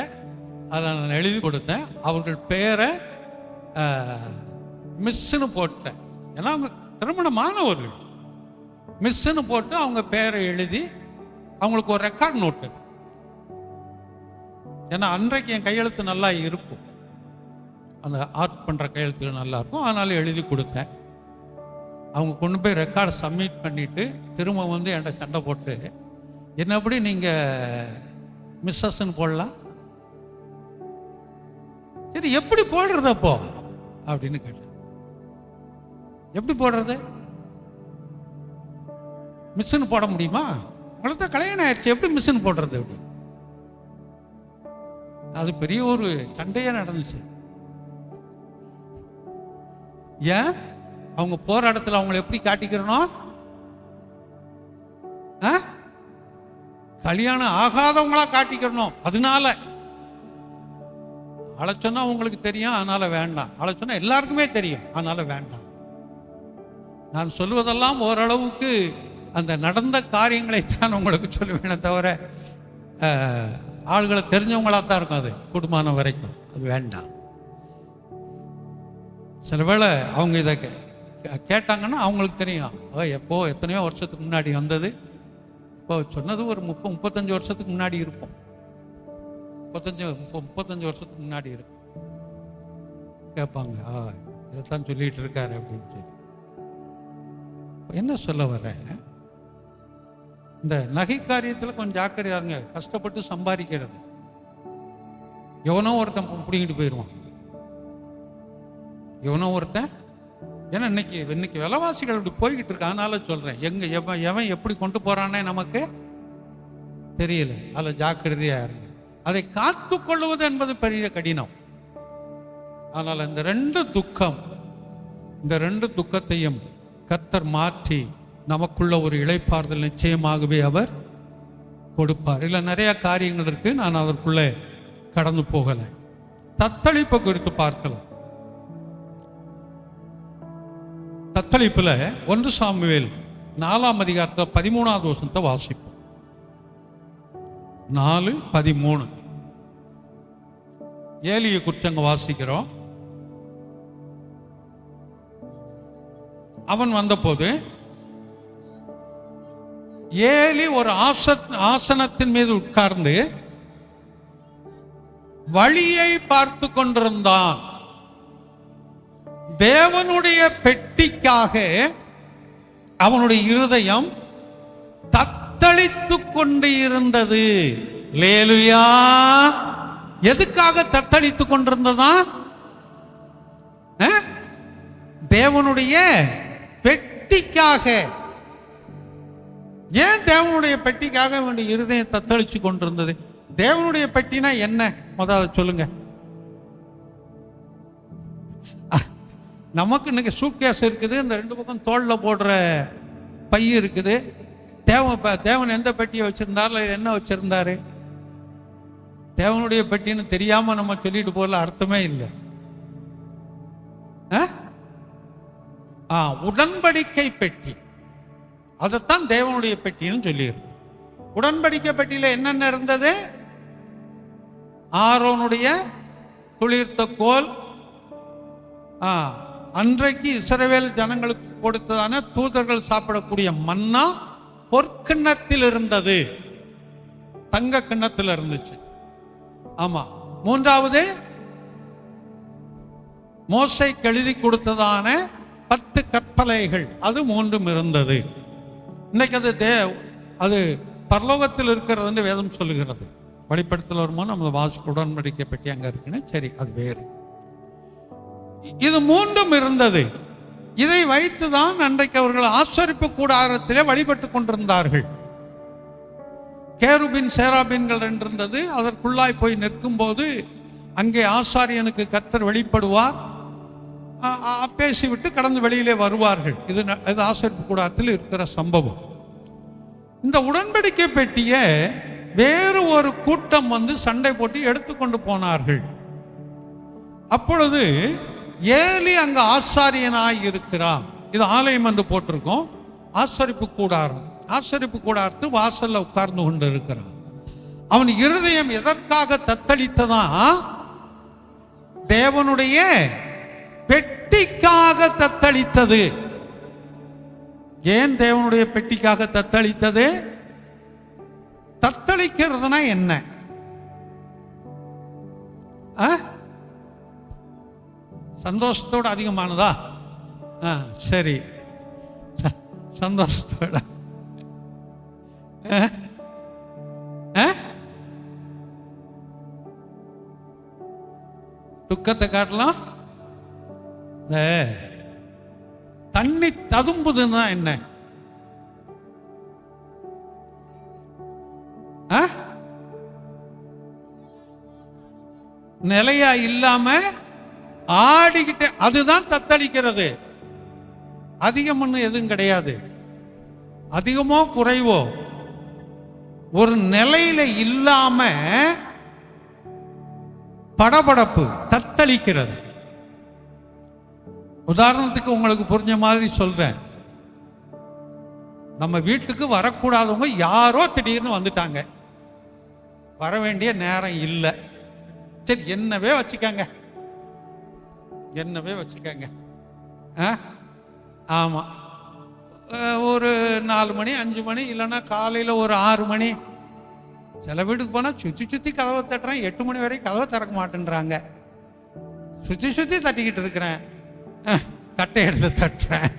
அதை நான் எழுதி கொடுத்தேன். அவர்கள் பேரை மிஸ்ஸுன்னு போட்டேன். ஏன்னா அவங்க திருமணமானவர்கள். மிஸ்ஸுன்னு போட்டு அவங்க பேரை எழுதி அவங்களுக்கு ஒரு ரெக்கார்ட் நோட்டு. ஏன்னா அன்றைக்கு என் கையெழுத்து நல்லா இருக்கும், அந்த ஆர்ட் பண்ணுற கையெழுத்து நல்லா இருக்கும். அதனால எழுதி கொடுத்தேன். அவங்க கொண்டு போய் ரெக்கார்டு சப்மிட் பண்ணிவிட்டு திரும்ப வந்து என்கிட்ட சண்டை போட்டு, என்ன எப்படி நீங்கள் மிஸ்ஸஸ்ன்னு போடலாம், சரி எப்படி போடுறது அப்போ அப்படின்னு கேட்டேன். எப்படி போடுறது? மிஸ்ஸுன்னு போட முடியுமா? உங்களுக்கு தான் கல்யாணம் ஆயிடுச்சு, எப்படி மிஸ்ஸுன்னு போடுறது? அப்படி அது பெரிய ஒரு சண்டையே நடந்துச்சு. ஏன்? அவங்க போற இடத்துல அவங்களை எப்படி காட்டிக்கிறணும்? கல்யாணம் ஆகாதவங்களா காட்டிக்கணும். அதனால அழைச்சோன்னா உங்களுக்கு தெரியும், அதனால வேண்டாம். அழைச்சோன்னா எல்லாருக்குமே தெரியும், அதனால வேண்டாம். நான் சொல்வதெல்லாம் ஓரளவுக்கு அந்த நடந்த காரியங்களை தான் உங்களுக்கு சொல்லுவேனே தவிர ஆளுகளை தெரிஞ்சவங்களா தான் இருக்கும். அது குடும்பம் வரைக்கும் அது வேண்டாம். சில வேளை அவங்க இதை கேட்டாங்கன்னா அவங்களுக்கு தெரியும், எப்போ எத்தனையோ வருஷத்துக்கு முன்னாடி வந்தது. இப்போ சொன்னது ஒரு 30-35 வருஷத்துக்கு முன்னாடி இருக்கும். 35 வருஷத்துக்கு முன்னாடி இருக்கும். கேட்பாங்க, இதைத்தான் சொல்லிட்டு இருக்காரு அப்படின்னு சொல்லி. என்ன சொல்ல வர, இந்த நகை காரியத்தில் கொஞ்சம் ஜாக்கிரதையா இருங்க. கஷ்டப்பட்டு சம்பாதிக்கிறது எவனோ ஒருத்தன் பிடிங்கிட்டு போயிடுவான். எவனோ ஒருத்தன், ஏன்னா இன்னைக்கு விலைவாசிகள் இப்படி போய்கிட்டு இருக்கு. அதனால சொல்றேன், எவன் எப்படி கொண்டு போறானே நமக்கு தெரியல. அதில் ஜாக்கிரதையா இருங்க. அதை காத்து கொள்வது என்பது பெரிய கடினம். அதனால இந்த ரெண்டு துக்கத்தையும் கர்த்தர் மாற்றி நமக்குள்ள ஒரு இளைப்பாறுதல் நிச்சயமாகவே அவர் கொடுப்பார். இல்லை நிறைய காரியங்கள் இருக்கு, நான் அதற்குள்ளே கடந்து போகலை. தத்தளிப்பை குறித்து பார்க்கலாம். தத்தளிப்புல 1 சாமுவேல் 4ஆம் அதிகாரத்தில் 13ஆவது வசனத்தை வாசிப்போம். 4:13 ஏலியை குறித்து அங்க வாசிக்கிறோம். அவன் வந்தபோது ஏலி ஒரு ஆசனத்தின் மீது உட்கார்ந்து வழியை பார்த்து கொண்டிருந்தான். தேவனுடைய பெட்டிக்காக அவனுடைய இருதயம் தத்தளித்துக் கொண்டு இருந்தது. அல்லேலூயா. எதுக்காக தத்தளித்துக் கொண்டிருந்ததா? தேவனுடைய பெட்டிக்காக. ஏன் தேவனுடைய பெட்டிக்காக அவனுடைய இருதயம் தத்தளிச்சு கொண்டிருந்தது? தேவனுடைய பெட்டினா என்ன முதல்ல சொல்லுங்க. நமக்கு இன்னைக்கு சூட்கேஸ் இருக்குது, இந்த 2 பக்கம் தோல்ல போடுற பை இருக்குது. தேவன் எந்த பெட்டியை வச்சிருந்தாரு, என்ன வச்சிருந்தாரு? தேவனுடைய பெட்டின்னு தெரியாம நம்ம சொல்லிட்டு போகல, அர்த்தமே இல்லை. உடன்படிக்கை பெட்டி, அதைத்தான் தேவனுடைய பெட்டின்னு சொல்லியிருக்கு. உடன்படிக்கை பெட்டியில என்னென்ன இருந்தது? ஆரோனுடைய துளிர்த்த கோல், அன்றைக்கு இஸ்ரவேல் ஜனங்களுக்கு கொடுத்ததான தூதர்கள் சாப்பிடக்கூடிய மன்னா பொற்கிண்ணத்தில் இருந்தது, தங்க கிண்ணத்தில் இருந்துச்சு. ஆமா. 3வது மோசேக்கு எழுதி கொடுத்ததான 10 கற்பலைகள், அது 3ம் இருந்தது. இன்னைக்கு அது பரலோகத்தில் இருக்கிறது வேதம் சொல்லுகிறது. வெளிப்படுத்தல் வரும்போது நம்ம வாசிக்க உடன்படிக்கை பெட்டி அங்க இருக்குன்னு, சரி, அது வேறு. இது 3ம் இருந்தது. இதை வைத்துதான் அன்றைக்கு அவர்கள் ஆசரிப்பு கூடாரத்திலே வழிபட்டு கொண்டிருந்தார்கள். கேருபின் சேராபின்கள் இருந்தது. அதற்குள்ளாய் போய் நிற்கும் போது அங்கே ஆசாரியனுக்கு கர்த்தர் வெளிப்படுவார். பேசிவிட்டு கடந்து வெளியிலே வருவார்கள். இது ஆசரிப்பு கூடாரத்தில் இருக்கிற சம்பவம். இந்த உடன்படிக்கை பெட்டியை வேறு ஒரு கூட்டம் வந்து சண்டை போட்டு எடுத்துக்கொண்டு போனார்கள். அப்பொழுது ஏலி அங்க ஆசாரியனாய் இருக்கிறான். இது ஆலயம் என்று போட்டிருக்கோம். ஆசரிப்பு கூடாரம். ஆசரிப்பு கூடாரத்து வாசல்ல உட்கார்ந்து கொண்டு இருக்கிறான். அவன் இருதயம் எதற்காக தத்தளித்ததா? தேவனுடைய பெட்டிக்காக தத்தளித்தது. ஏன் தேவனுடைய பெட்டிக்காக தத்தளித்தது? தத்தளிக்கிறதுனா என்ன? சந்தோஷத்தோட அதிகமானதா? சரி, சந்தோஷத்தோட. துக்கத்தை காட்டலாம். தண்ணி ததும்புதுன்னா என்ன? நிலையா இல்லாம ஆடிக்கிட்டு, அதுதான் தத்தளிக்கிறது. அதிகம் எதுவும் கிடையாது. அதிகமோ குறைவோ ஒரு நிலையில இல்லாம படபடப்பு, தத்தளிக்கிறது. உதாரணத்துக்கு உங்களுக்கு புரிஞ்ச மாதிரி சொல்றேன். நம்ம வீட்டுக்கு வரக்கூடாதவங்க யாரோ திடீர்னு வந்துட்டாங்க. வர வேண்டிய நேரம் இல்லை. சரி, என்னவே வச்சுக்கங்க, என்னவே வச்சுக்கங்க. ஆமா, ஒரு 4 மணி 5 மணி, இல்லைன்னா காலையில் ஒரு 6 மணி. சில வீட்டுக்கு போனால் சுற்றி சுற்றி கதவை தட்டுறேன், 8 மணி வரைக்கும் கதவை திறக்க மாட்டேன்றாங்க. சுற்றி சுற்றி தட்டிக்கிட்டு இருக்கிறேன், கட்டை எடுத்து தட்டுறேன்.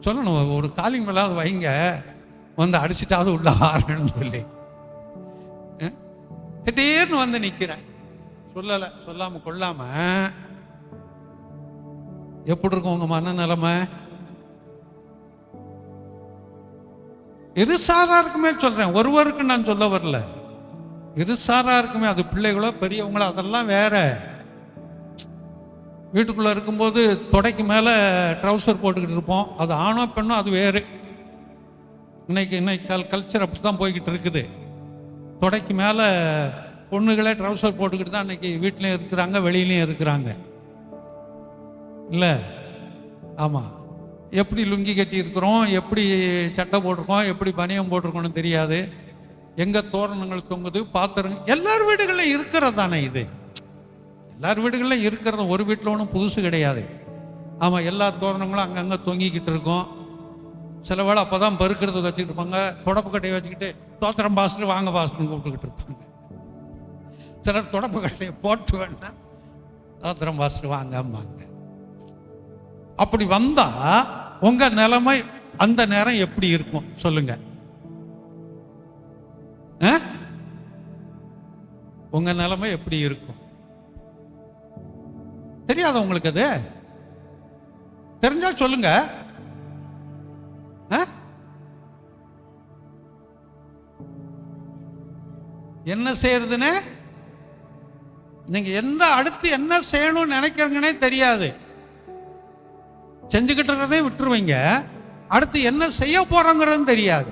சொல்லணும், ஒரு காலிங் மேலாவது வைங்க, வந்து அடிச்சுட்டாவது உள்ள ஆறணும்னு சொல்லி. திடீர்னு வந்து நிற்கிறேன், சொல்லலை, சொல்லாம கொள்ளாம. எப்படி இருக்கும் உங்க மன நிலைமை? இருசாராருக்குமே சொல்றேன், ஒருவருக்கு நான் சொல்ல வரல, இருசாராருக்குமே. அது பிள்ளைகளோ பெரியவங்களோ அதெல்லாம் வேற. வீட்டுக்குள்ள இருக்கும்போது தொடைக்கு மேல ட்ரௌசர் போட்டுக்கிட்டு இருப்போம், அது ஆணோ பெண்ணோ அது வேறு. இன்னைக்கு கல்ச்சர் அப்படிதான் போய்கிட்டு இருக்குது. தொடைக்கு மேல பொண்ணுகளே ட்ரௌசர் போட்டுக்கிட்டு தான் இன்னைக்கு வீட்லயும் இருக்கிறாங்க, வெளியிலையும் இருக்கிறாங்க, இல்ல? ஆமா. எப்படி லுங்கி கட்டி இருக்கிறோம், எப்படி சட்டை போட்டிருக்கோம், எப்படி பனியம் போட்டிருக்கோம்னு தெரியாது. எங்க தோரணங்கள் தொங்குது, பாத்திரங்க எல்லார் வீடுகளில் இருக்கிறது தானே இது. எல்லார் வீடுகளில் இருக்கிறது, ஒரு வீட்டில் ஒன்றும் புதுசு கிடையாது. ஆமாம், எல்லா தோரணங்களும் அங்கங்கே தொங்கிக்கிட்டு இருக்கும். சில வேளை அப்போ தான் பருக்கிறதுக்கு வச்சுக்கிட்டு இருப்பாங்க, தொடப்பு கட்டையை வச்சுக்கிட்டு தோத்திரம் பாஸ்டர் வாங்க பாஸ்டர்னு கூப்பிட்டுக்கிட்டு இருப்பாங்க. சிலர் தொடப்பு கட்டையை போட்டு வேணா தோத்திரம் பாஸ்டர் வாங்கம்பாங்க. அப்படி வந்தா உங்க நிலைமை அந்த நேரம் எப்படி இருக்கும் சொல்லுங்க? உங்க நிலைமை எப்படி இருக்கும்? தெரியாத உங்களுக்கு? அது தெரிஞ்சா சொல்லுங்க. என்ன செய்யறதுன்னு நீங்க எந்த அடுத்து என்ன செய்யணும்னு நினைக்கிறீங்கன்னே தெரியாது. செஞ்சுக்கிட்டதே விட்டுருவீங்க, அடுத்து என்ன செய்ய போறோங்கிறது தெரியாது.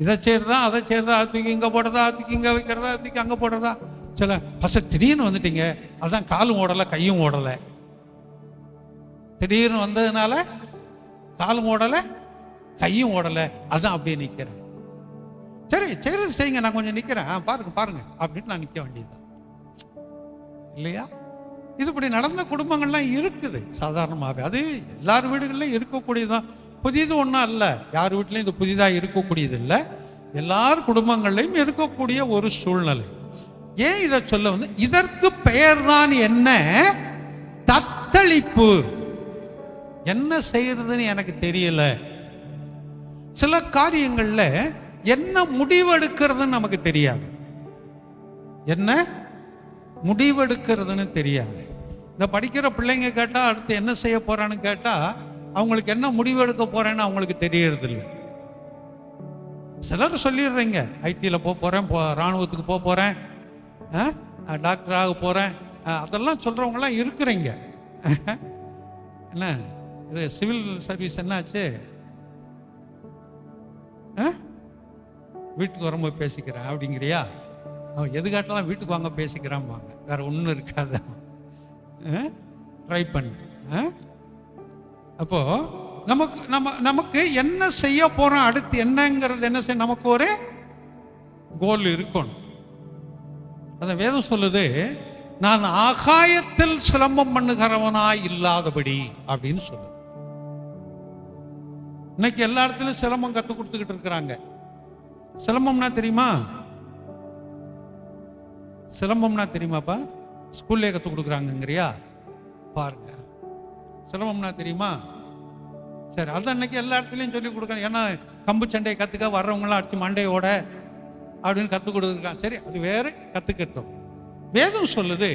இதை செய்யறதா அதை செய்யறதா, தூக்கி இங்க போடுறதா, தூக்கி இங்க வைக்கிறதா, தூக்கி அங்க போடுறதா. சில பசங்க திடீர்னு வந்துட்டீங்க, அதான் காலும் ஓடலை கையும் ஓடலை. திடீர்னு வந்ததுனால காலும் ஓடலை கையும் ஓடலை, அதான் அப்படியே நிற்கிறேன். சரி செய்யறது செய்யுங்க, நான் கொஞ்சம் நிற்கிறேன், பாருங்க பாருங்க அப்படின்னு நான் நிற்க வேண்டியதுதான், இல்லையா? இது இப்படி நடந்த குடும்பங்கள்லாம் இருக்குது சாதாரணமாகவே. அது எல்லார் வீடுகளிலும் இருக்கக்கூடியதுதான், புதிது ஒன்றும் அல்ல. யார் வீட்லையும் இது புதிதாக இருக்கக்கூடியது இல்லை, எல்லார் குடும்பங்கள்லையும் இருக்கக்கூடிய ஒரு சூழ்நிலை. ஏன் இதை சொல்ல வந்து, இதற்கு பெயர் தான் என்ன? தத்தளிப்பு. என்ன செய்யறதுன்னு எனக்கு தெரியல. சில காரியங்கள்ல என்ன முடிவெடுக்கிறதுன்னு நமக்கு தெரியாது. என்ன முடிவெடுக்கிறதுன்னு தெரியாது. இந்த படிக்கிற பிள்ளைங்க கேட்டா அடுத்து என்ன செய்ய போறான்னு கேட்டா அவங்களுக்கு என்ன முடிவெடுக்க போறேன்னு அவங்களுக்கு தெரியறது இல்லை. சிலர் சொல்லிடுறீங்க, ஐடியில் போறேன், ராணுவத்துக்கு போறேன், டாக்டராக போறேன், அதெல்லாம் சொல்றவங்கலாம் இருக்கிறீங்க. என்ன இது சிவில் சர்வீஸ் என்னாச்சு? வீட்டுக்கு வரும்போது பேசிக்கிறேன் அப்படிங்கிறியா? அவன் எது காட்டலாம் வீட்டுக்கு வாங்க பேசிக்கிறான் வாங்க, வேற ஒன்றும் இருக்காது. ட்ரை பண்ணு. அப்போ நமக்கு என்ன செய்ய போறோம், அடுத்து என்னங்கிறது என்ன செய்ய, நமக்கு ஒரு கோல் இருக்கணும். அந்த வேதம் சொல்லுது, நான் ஆகாயத்தில் சிலம்பம் பண்ணுகிறவனாய் இல்லாதபடி அப்படின்னு சொல்லுது. இன்னைக்கு எல்லா இடத்துலயும் சிலம்பம் கற்றுக் கொடுத்துக்கிட்டு இருக்கிறாங்க. சிலம்பம்னா தெரியுமா? சிலம்பம்னா தெரியுமாப்பா? ஸ்கூல்லே கற்றுக் கொடுக்குறாங்கங்கிறியா? பாருங்க, சிலம்பம்னா தெரியுமா? சரி, அது அன்னைக்கு எல்லா இடத்துலையும் சொல்லி கொடுக்குறாங்க. ஏன்னா கம்பு சண்டையை கற்றுக்க வர்றவங்களாம் அடிச்சு மண்டையோட அப்படின்னு கற்றுக் கொடுத்துருக்காங்க. சரி, அது வேறு, கற்றுக்கிட்டோம். வேதம் சொல்லுது,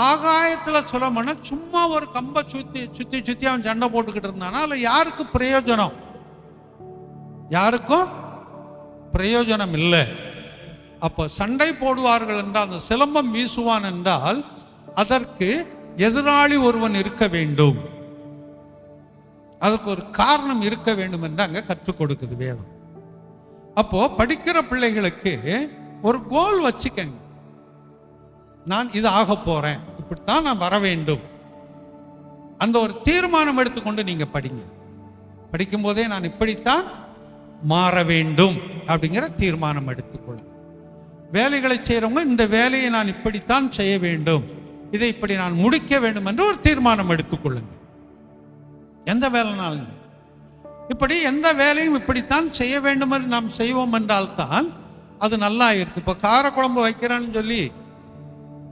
ஆகாயத்தில் சிலம்பம்னா சும்மா ஒரு கம்பை சுற்றி சுற்றி சுற்றி அவன் சண்டை போட்டுக்கிட்டு இருந்தானா அதில் யாருக்கு பிரயோஜனம்? யாருக்கும் பிரயோஜனம் இல்லை. அப்போ சண்டை போடுவார்கள் என்றால், அந்த சிலம்பம் வீசுவான் என்றால் அதற்கு எதிராளி ஒருவன் இருக்க வேண்டும். அதுக்கு ஒரு காரணம் இருக்க வேண்டும் என்று அங்கே கற்றுக் கொடுக்குது வேதம். அப்போ படிக்கிற பிள்ளைகளுக்கு ஒரு கோல் வச்சுக்கங்க. நான் இது ஆக போறேன், இப்படித்தான் நான் வர வேண்டும். அந்த ஒரு தீர்மானம் எடுத்துக்கொண்டு நீங்க படிங்க. படிக்கும் போதே நான் இப்படித்தான் மாற வேண்டும் அப்படிங்கிற தீர்மானம் எடுத்துக்கொள்ளுங்க. வேலைகளை செய்யறவங்க இந்த வேலையை நான் இப்படித்தான் செய்ய வேண்டும், இதை இப்படி நான் முடிக்க வேண்டும் என்று ஒரு தீர்மானம் எடுத்துக்கொள்ளுங்க. எந்த வேலைனாலும் இப்படி எந்த வேலையும் இப்படித்தான் செய்ய வேண்டும் என்று நாம் செய்வோம் என்றால்தான் அது நல்லா இருக்கு. இப்போ காரக்குழம்பு வைக்கிறான்னு சொல்லி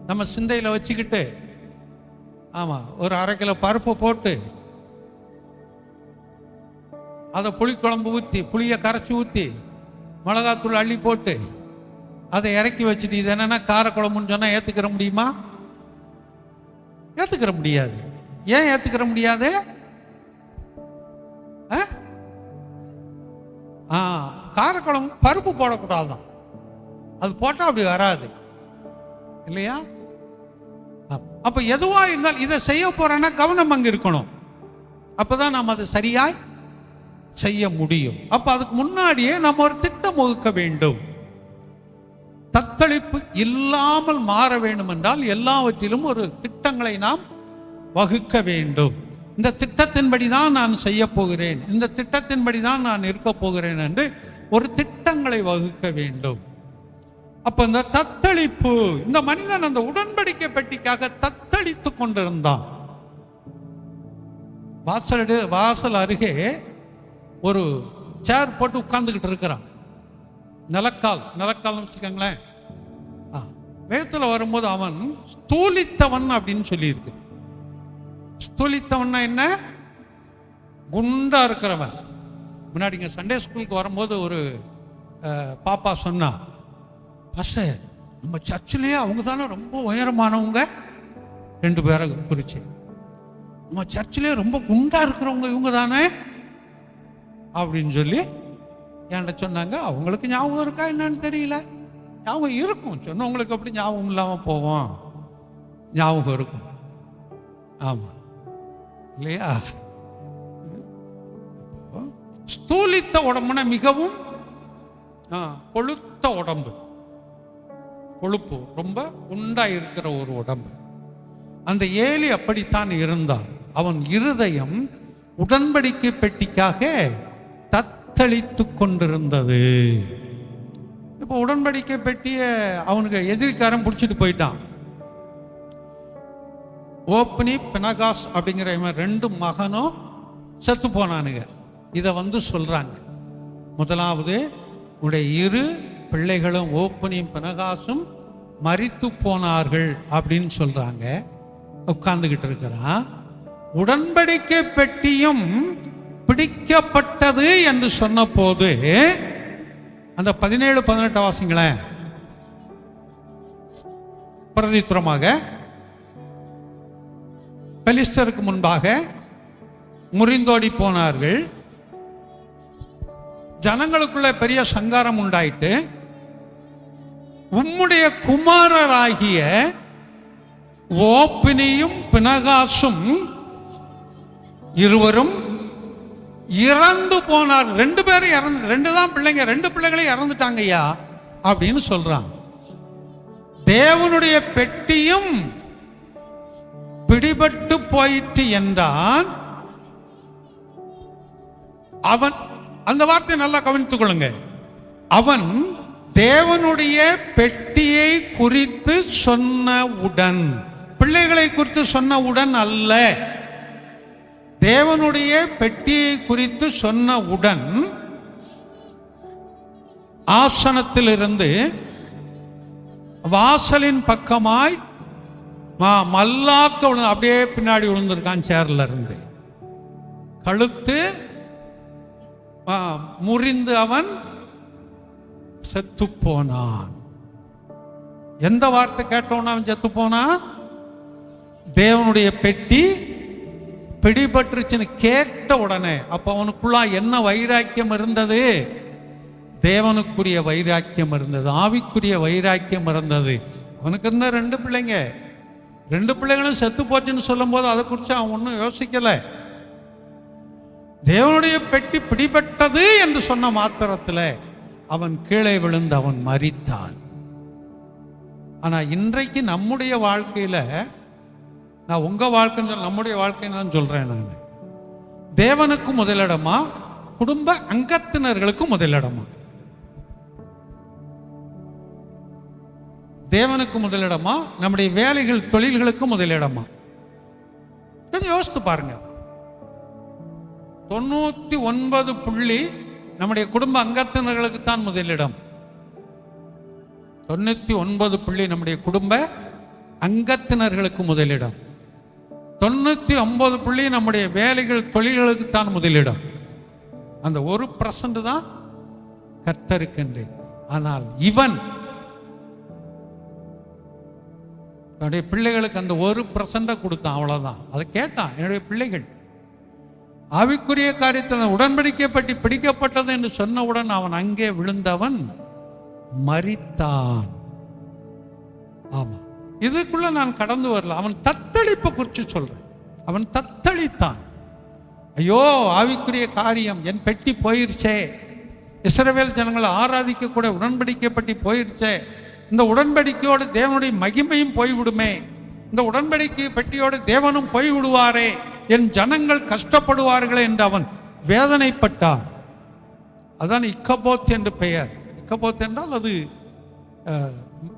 நம்ம சிந்தையில் வச்சுக்கிட்டு ஆமாம் ஒரு 1/2 கிலோ பருப்பு போட்டு அதை புளிக்குழம்பு ஊற்றி புளியை கரைச்சி ஊற்றி மிளகாத்தூள் அள்ளி போட்டு அதை இறக்கி வச்சுட்டு இது என்னன்னா காரக்குழம்புன்னு சொன்னால் ஏற்றுக்கிற முடியுமா? ஏற்றுக்கிற முடியாது. ஏன் ஏற்றுக்கிற முடியாது? காரக்குழம்பு பருப்பு போடக்கூடாதுதான், அது போட்டால் அப்படி வராது இல்லையா? அப்ப எதுவா இருந்தால் இதை செய்ய போறேன்னா கவனம் அங்க இருக்கணும். அப்பதான் நாம் அதை சரியாய் செய்ய முடியும். அப்ப அதுக்கு முன்னாடியே நம்ம ஒரு திட்டம் வகுக்க வேண்டும். தத்தளிப்பு இல்லாமல் மாற வேண்டும் என்றால் எல்லாவற்றிலும் ஒரு திட்டங்களை நாம் வகுக்க வேண்டும். இந்த திட்டத்தின்படி தான் நான் செய்ய போகிறேன், இந்த திட்டத்தின்படி தான் நான் இருக்க போகிறேன் என்று ஒரு திட்டங்களை வகுக்க வேண்டும். அப்ப இந்த தத்தளிப்பு, இந்த மனிதன் அந்த உடன்படிக்கை பெட்டிக்காக தத்தளித்து கொண்டிருந்தான். வாசல் அருகே ஒரு சேர் போட்டு உட்கார்ந்துகிட்டு இருக்கிறான். நிலக்கால் வச்சுக்கோங்களேன். வேதத்தில் வரும்போது அவன் ஸ்தூலித்தவன் அப்படின்னு சொல்லி இருக்கு. ஸ்தூலித்தவன்னா என்ன? குண்டா இருக்கிறவன். முன்னாடிங்க சண்டே ஸ்கூலுக்கு வரும்போது ஒரு பாப்பா சொன்னா, பாஸ்டர் நம்ம சர்ச்சிலேயே அவங்க தானே ரொம்ப உயரமானவங்க, 2 பேரை குறிச்சு, நம்ம சர்ச்சிலே ரொம்ப குண்டா இருக்கிறவங்க இவங்க தானே அப்படின்னு சொல்லி என்கிட்ட சொன்னாங்க. அவங்களுக்கு ஞாபகம் இருக்கா என்னன்னு தெரியல, ஞாபகம் இருக்கும். சொன்னவங்களுக்கு அப்படி ஞாபகம் இல்லாமல் போவோம், ஞாபகம் இருக்கும். ஆமா இல்லையா? ஸ்தூலித்த உடம்புனா மிகவும் கொழுத்த உடம்பு, கொழுப்பு ரொம்ப உண்டா இருக்கிற ஒரு உடம்பு. அந்த ஏலி அப்படித்தான் இருந்தான். அவன் இருதயம் உடன்படிக்கை பெட்டிக்காக தத்தளித்து கொண்டிருந்தது. இப்போ உடன்படிக்கை பெட்டிய அவனுக்கு எதிர்காரன் பிடிச்சிட்டு போயிட்டான். ஓப்னி பினகாஸ் அப்படிங்கிற 2 மகனும் செத்து போனானுங்க. இதை சொல்றாங்க. முதலாவது உடைய 2 பிள்ளைகளும் ஓப்பனியும் பினகாசும் மரித்து போனார்கள் அப்படின்னு சொல்றாங்க. உட்கார்ந்துகிட்டு இருக்கிறான். உடன்படிக்கை பெட்டியும் பிடிக்கப்பட்டது என்று சொன்ன போது அந்த 17-18 வாசிங்களேன். பிரதித்துரமாக பெலிஸ்தருக்கு முன்பாக முறிந்தோடி போனார்கள். ஜனங்களுக்குள்ள பெரிய சங்காரம் உண்டாயிட்டு உம்முடைய குமாரராகிய ஓப்னியும் பினகாசும் இருவரும் இறந்து போனார். 2 பேரும் இறந்து, 2 தான் பிள்ளைங்க, 2 பிள்ளைகளும் இறந்துட்டாங்க ஐயா அப்படின்னு சொல்றான். தேவனுடைய பெட்டியும் பிடிபட்டு போயிட்டு என்றான். அவன், அந்த வார்த்தையை நல்லா கவனித்துக் கொள்ளுங்க, அவன் தேவனுடைய பெட்டியை குறித்து சொன்னவுடன், பிள்ளைகளை குறித்து சொன்னவுடன் அல்ல, தேவனுடைய பெட்டியை குறித்து சொன்னவுடன் ஆசனத்திலிருந்து வாசலின் பக்கமாய் மல்லாக்க விழுந்து அப்படியே பின்னாடி விழுந்திருக்கான். சேர்ல இருந்து கழுத்து முறிந்து அவன் செத்து போனான். எந்த வார்த்தை கேட்டோன்னு அவன் செத்து போனான்? தேவனுடைய பெட்டி பிடிபட்டுருச்சுன்னு கேட்ட உடனே. அப்ப அவனுக்குள்ள என்ன வைராக்கியம் இருந்தது? தேவனுக்குரிய வைராக்கியம் இருந்தது, ஆவிக்குரிய வைராக்கியம் இருந்தது. அவனுக்கு இருந்த 2 பிள்ளைங்க, 2 பிள்ளைங்களும் செத்து போச்சுன்னு சொல்லும் போது அதை குறித்து அவன் ஒன்றும் யோசிக்கல. தேவனுடைய பெட்டி பிடிபட்டது என்று சொன்ன மாத்திரத்தில் அவன் கீழே விழுந்து அவன் மரித்தான். ஆனா இன்றைக்கு நம்முடைய வாழ்க்கையில, நான் உங்க வாழ்க்கை நம்முடைய வாழ்க்கை தான் சொல்றேன், நான் தேவனுக்கு முதலிடமா குடும்ப அங்கத்தினர்களுக்கு முதலிடமா? தேவனுக்கு முதலிடமா நம்முடைய வேலைகள் தொழில்களுக்கு முதலிடமா? கொஞ்சம் யோசித்து பாருங்க. 99 புள்ளி நம்முடைய குடும்ப அங்கத்தினர்களுக்கு தான் முதலிடம். 99 புள்ளி நம்முடைய குடும்ப அங்கத்தினர்களுக்கு முதலிடம். 99 புள்ளி நம்முடைய வேலைகள் தொழில்களுக்கு தான் முதலிடம். அந்த 1% தான் கர்த்தருக்கு. ஆனால் இவன் தன்னுடைய பிள்ளைகளுக்கு அந்த 1% கொடுத்தான், அவ்வளவுதான். அதை கேட்டான், என்னுடைய பிள்ளைகள் ஆவிக்குரிய காரியத்தில் உடன்படிக்கை பற்றி பிடிக்கப்பட்டது என்று சொன்னவுடன் அவன் அங்கே விழுந்தவன் மரித்தான். ஆமா, இதுக்குள்ள நான் கடந்து வரல. அவன் தத்தளிப்பை குறித்து சொல்றேன். அவன் தத்தளித்தான். ஐயோ, ஆவிக்குரிய காரியம், என் பெட்டி போயிருச்சே, இஸ்ரவேல் ஜனங்களை ஆராதிக்க கூட உடன்படிக்கை பற்றி போயிருச்சே, இந்த உடன்படிக்கையோடு தேவனுடைய மகிமையும் போய்விடுமே, இந்த உடன்படிக்கை பெட்டியோடு தேவனும் போய்விடுவாரே, என் ஜனங்கள் கஷ்டப்படுவார்களே என்று அவன் வேதனைப்பட்டான். அதான் இக்கபோத் என்று பெயர். இக்கபோத் என்றால் அது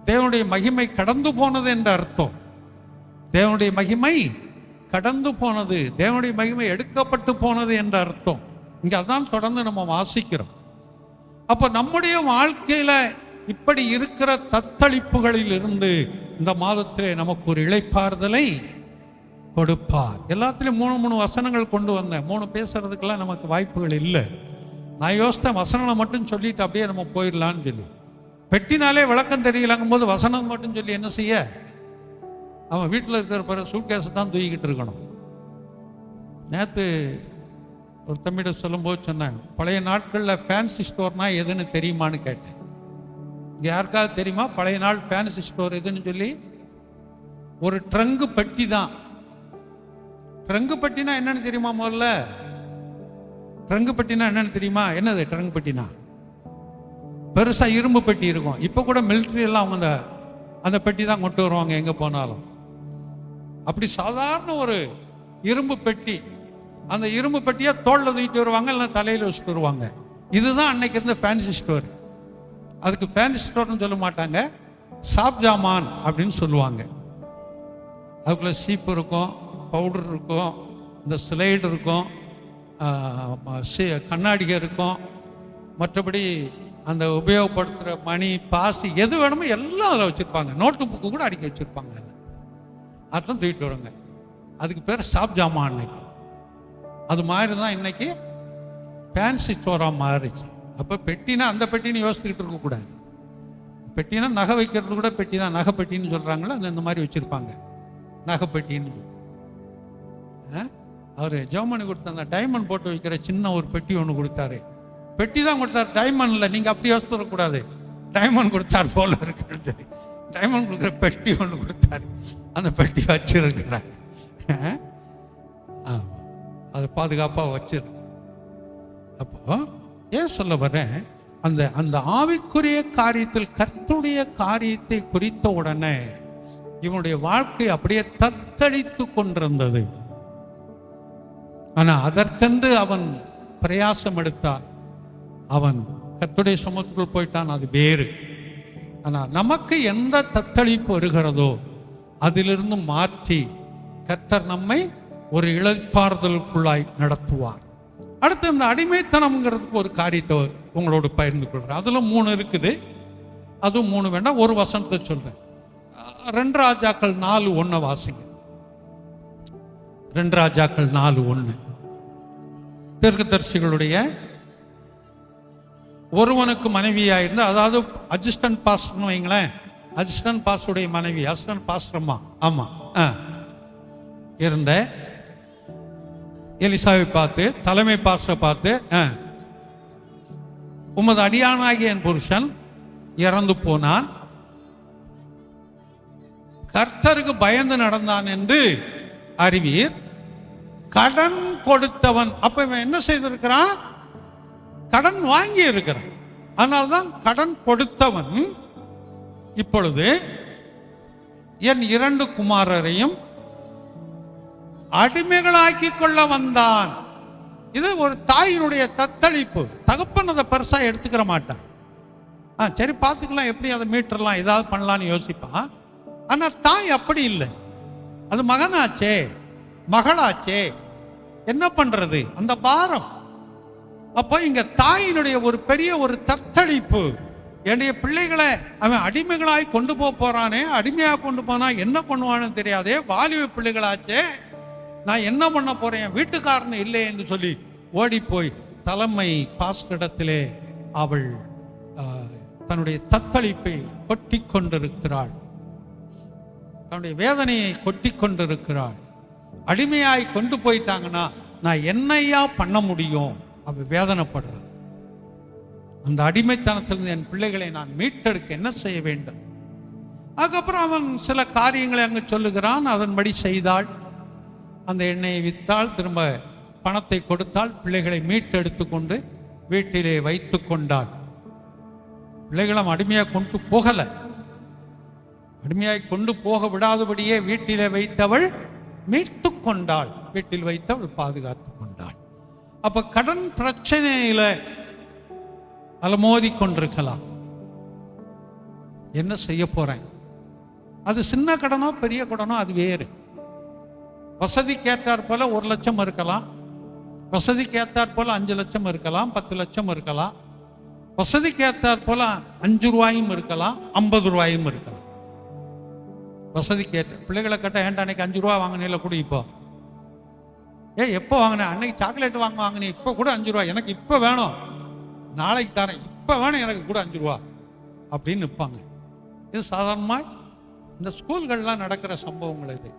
தேவனுடைய மகிமை கடந்து போனது என்ற அர்த்தம். தேவனுடைய மகிமை கடந்து போனது, தேவனுடைய மகிமை எடுக்கப்பட்டு போனது என்ற அர்த்தம். இங்க அதான் தொடர்ந்து நம்ம வாசிக்கிறோம். அப்ப நம்முடைய வாழ்க்கையில இப்படி இருக்கிற தத்தளிப்புகளில் இருந்து இந்த மாதத்திலே நமக்கு ஒரு இளைப்பாறுதலை கொடுப்பார். எல்லாத்திலையும் 3 வசனங்கள் கொண்டு வந்தேன். 3 பேசுறதுக்கெல்லாம் நமக்கு வாய்ப்புகள் இல்லை. நான் யோசித்தேன், வசனங்களை மட்டும் சொல்லிட்டு அப்படியே நம்ம போயிடலான்னு சொல்லி. பெட்டினாலே விளக்கம் தெரியலங்கும் போது வசனம் மட்டும் சொல்லி என்ன செய்ய? அவன் வீட்டில் இருக்கிற பிற சூட்கேஸை தான் தூக்கிக்கிட்டு இருக்கணும். நேற்று ஒரு தம்பிகிட்ட சொல்லும்போது சொன்னாங்க, பழைய நாட்களில் ஃபேன்சி ஸ்டோர்னா எதுன்னு தெரியுமான்னு கேட்டேன். இங்கே யாருக்காவது தெரியுமா பழைய நாள் ஃபேன்சி ஸ்டோர் எதுன்னு சொல்லி? ஒரு ட்ரங்கு பெட்டி தான். ட்ரங்கு பெட்டினா என்னன்னு தெரியுமா? முதல்ல ட்ரங்கு பெட்டினா என்னன்னு தெரியுமா? என்னது ட்ரங்கு பெட்டினா? பெருசா இரும்பு பெட்டி இருக்கும். இப்போ கூட மிலிட்ரி எல்லாம் அவங்க அந்த பெட்டி தான் கொண்டு வருவாங்க எங்க போனாலும். அப்படி சாதாரண ஒரு இரும்பு பெட்டி, அந்த இரும்பு பெட்டியை தோல்ல தூக்கிட்டு வருவாங்க, இல்லை தலையில் வச்சுட்டு வருவாங்க. இதுதான் அன்னைக்கு இருந்த ஃபேன்சி ஸ்டோர். அதுக்கு ஃபேன்சி ஸ்டோர்னு சொல்ல மாட்டாங்க, சாப் ஜாமான் அப்படின்னு சொல்லுவாங்க. அதுக்குள்ள சீப்பு இருக்கும், பவுடர் இருக்கும், இந்த ஸ்லைடு இருக்கும், கண்ணாடிகள் இருக்கும், மற்றபடி அந்த உபயோகப்படுத்துகிற மணி, பாசி, எது வேணுமோ எல்லாம் அதில் வச்சுருப்பாங்க. நோட்டு புக்கு கூட அடிக்க வச்சுருப்பாங்க. அதான் தூக்கிட்டு வருங்க. அதுக்கு பேர் சாப் ஜாமான். அன்னைக்கு அது மாதிரி தான் இன்னைக்கு ஃபேன்சி ஸ்டோராக மாறிச்சு. அப்போ பெட்டினா அந்த பெட்டின்னு யோசிச்சுக்கிட்டு இருக்கக்கூடாது. பெட்டினா நகை வைக்கிறது கூட பெட்டி தான், நகை பெட்டின்னு சொல்கிறாங்களோ அது அந்த மாதிரி வச்சுருப்பாங்க, நகை பெட்டின்னு சொல்லி. அவர் ஜெர்மனி கொடுத்த அந்த டைமண்ட் போட்டு வைக்கிற சின்ன ஒரு பெட்டி ஒன்று கொடுத்தாரு. பெட்டி தான் கொடுத்தாரு, டைமண்ட்ல. நீங்கள் அப்படி யோசிச்சிடக்கூடாது, டைமண்ட் கொடுத்தார் போல இருக்குன்னு சொல்லி. டைமண்ட் கொடுக்குற பெட்டி ஒன்று கொடுத்தாரு, அந்த பெட்டி வச்சிருக்கிறார். அது பாதுகாப்பாக வச்சிருக்கு. அப்போ ஏன் சொல்ல வரேன், அந்த அந்த ஆவிக்குரிய காரியத்தில் கர்த்தருடைய காரியத்தை குறித்த உடனே இவனுடைய வாழ்க்கை அப்படியே தத்தளித்து கொண்டிருந்தது. ஆனா அதற்கென்று அவன் பிரயாசம் எடுத்தான். அவன் கர்த்தருடைய சமூகத்துக்குள் போயிட்டான், அது வேறு. ஆனா நமக்கு எந்த தத்தளிப்பு வருகிறதோ அதிலிருந்து மாற்றி கர்த்தர் நம்மை ஒரு இளைப்பாறுதலுக்குள்ளாய் நடத்துவார். அடுத்து இந்த அடிமைத்தனம்ங்கிறதுக்கு ஒரு காரியத்தை உங்களோடு பகிர்ந்து கொள்கிறேன். அதுல 3 இருக்குது, அதுவும் 3 வேண்டாம், ஒரு வசனத்தை சொல்றேன். 2 ராஜாக்கள் 4:1 வாசிங்க. 2 ராஜாக்கள் 4:1. தீர்க்கதரிசிகளுடைய ஒருவனுக்கு மனைவியாயிருந்த, அதாவது அசிஸ்டன்ட் பாஸ்டர்னு வைங்களேன், அசிஸ்டன்ட் பாஸ்டருடைய மனைவி, அசிஸ்டன்ட் பாஸ்டர்மா, ஆமா, இருந்த எலிசாவை பார்த்து, தலைமை பாஸ்டரை பார்த்து, உமது அடியானாகிய என் புருஷன் இறந்து போனான், கர்த்தருக்கு பயந்து நடந்தான் என்று அறிவீர், கடன் கொடுத்தவன். அப்ப இவன் என்ன செய்திருக்கிறான்? கடன் வாங்கி இருக்கிறான். அதனால்தான் கடன் கொடுத்தவன் இப்பொழுது என் 2 குமாரரையும் அடிமைகளாக்கி கொள்ள வந்தான். இது ஒரு தாயினுடைய தத்தளிப்பு. தகப்பன் அதை பெருசா எடுத்துக்கிற மாட்டான். சரி பார்த்துக்கலாம், எப்படி அதை மீட்டரலாம், ஏதாவது பண்ணலான்னு யோசிப்பான். ஆனா தாய் அப்படி இல்லை. அது மகனாச்சே, மகளாச்சே, என்ன பண்றது, அந்த பாரம். அப்போ இங்க தாயினுடைய ஒரு பெரிய ஒரு தத்தளிப்பு. என்னுடைய பிள்ளைகளை அவன் அடிமைகளாய் கொண்டு போறானே, அடிமையா கொண்டு போனா என்ன பண்ணுவான்னு தெரியாதே, வாலிப பிள்ளைகளாச்சே, நான் என்ன பண்ண போறேன், வீட்டுக்காரன் இல்லை என்று சொல்லி ஓடி போய் தலைமை பாஸ்டரிடத்திலே அவள் தன்னுடைய தத்தளிப்பை கொட்டி கொண்டிருக்கிறாள். தன்னுடைய வேதனையை கொட்டி கொண்டிருக்கிறாள். அடிமையாய் கொண்டு போயிட்டாங்கன்னா நான் என்னையா பண்ண முடியும்? அவ வேதனைப்படுறான். அந்த அடிமைத்தனத்திலிருந்து என் பிள்ளைகளை நான் மீட்டெடுக்க என்ன செய்ய வேண்டும்? அதுக்கப்புறம் அவன் சில காரியங்களை அங்கு சொல்லுகிறான். அதன்படி செய்தாள். அந்த எண்ணெயை வித்தாள், திரும்ப பணத்தை கொடுத்தாள், பிள்ளைகளை மீட்டெடுத்து கொண்டு வீட்டிலே வைத்து கொண்டாள். பிள்ளைகளும் அடிமையாக கொண்டு போகல, அடிமையாய் கொண்டு போக விடாதபடியே வீட்டிலே வைத்தவள் மீட்டு கொண்டாள். வீட்டில் வைத்தவள் பாதுகாத்து கொண்டாள். அப்ப கடன் பிரச்சனையில அலமோதி கொண்டிருக்கலாம். என்ன செய்ய போறேன்? அது சின்ன கடனோ பெரிய கடனோ அது வேறு. வசதிக்கு ஏற்றாற் போல 1 லட்சம் இருக்கலாம், வசதிக்கு ஏற்றாற் போல 5 லட்சம் இருக்கலாம், 10 லட்சம் இருக்கலாம், வசதிக்கு ஏற்றாற் போல 5 ரூபாயும் இருக்கலாம், 50 ரூபாயும் இருக்கலாம். வசதிக்கு ஏற்ற பிள்ளைகளை கேட்டால் ஏன்டா அன்னைக்கு 5 ரூபா வாங்கினீங்கள கூட, இப்போ எப்போ வாங்கினேன், அன்னைக்கு சாக்லேட் வாங்கினேன், இப்போ கூட 5 ரூபா எனக்கு இப்போ வேணும், நாளைக்கு தரேன், இப்போ வேணும் எனக்கு கூட 5 ரூபா அப்படின்னு நிற்பாங்க. இது சாதாரணமாக இந்த ஸ்கூல்கள்லாம் நடக்கிற சம்பவங்கள். இது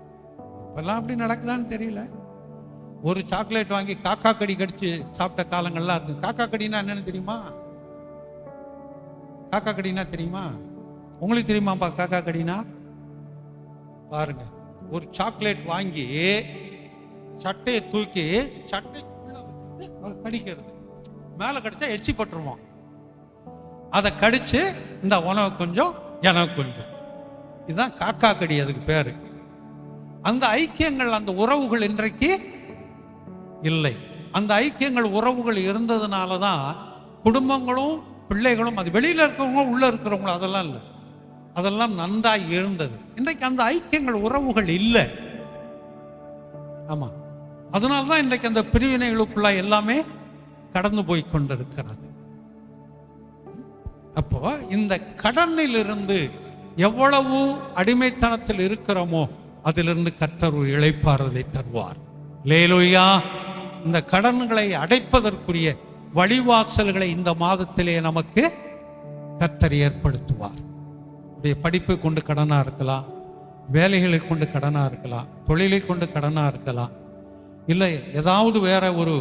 இப்பெல்லாம் அப்படி நடக்குதான்னு தெரியல. ஒரு சாக்லேட் வாங்கி காக்கா கடி கடிச்சு சாப்பிட்ட காலங்கள்லாம் இருக்கு. காக்கா கடினா என்னன்னு தெரியுமா? காக்கா கடினா தெரியுமா? உங்களுக்கு தெரியுமாப்பா காக்கா கடினா? பாருங்க, ஒரு சாக்லேட் வாங்கி சட்டையை தூக்கி சட்டைக்குள்ள கடிக்கிறது, மேல கடிச்சா எச்சி பட்டுருவான். அதை கடிச்சு இந்த உனக்கு கொஞ்சம் எனக்கு கொஞ்சம், இதுதான் காக்கா கடி, அதுக்கு பேரு. அந்த ஐக்கியங்கள், அந்த உறவுகள் இன்றைக்கு இல்லை. அந்த ஐக்கியங்கள் உறவுகள் இருந்ததுனாலதான் குடும்பங்களும் பிள்ளைகளும், அது வெளியில இருக்கிறவங்க உள்ள இருக்கிறவங்களும் அதெல்லாம் இல்லை, அதெல்லாம் நன்றாய் இருந்தது. இன்றைக்கு அந்த ஐக்கியங்கள் உறவுகள் இல்லை. ஆமா, அதனால்தான் இன்றைக்கு அந்த பிரிவினைகளுக்குள்ள எல்லாமே கடந்து போய் கொண்டிருக்கிறது. அப்போ இந்த கடனில் இருந்து எவ்வளவு அடிமைத்தனத்தில் இருக்கிறோமோ அதிலிருந்து கர்த்தர் ஒரு இளைப்பாறுதலை தருவார். லேலூயா. இந்த கடன்களை அடைப்பதற்குரிய வழிவாசல்களை இந்த மாதத்திலே நமக்கு கர்த்தர் ஏற்படுத்துவார். படிப்பை கொண்டு கடனா இருக்கலாம், வேலைகளை கொண்டு கடனா இருக்கலாம், தொழிலை கொண்டு கடனா இருக்கலாம், இல்லை ஏதாவது வேற ஒரு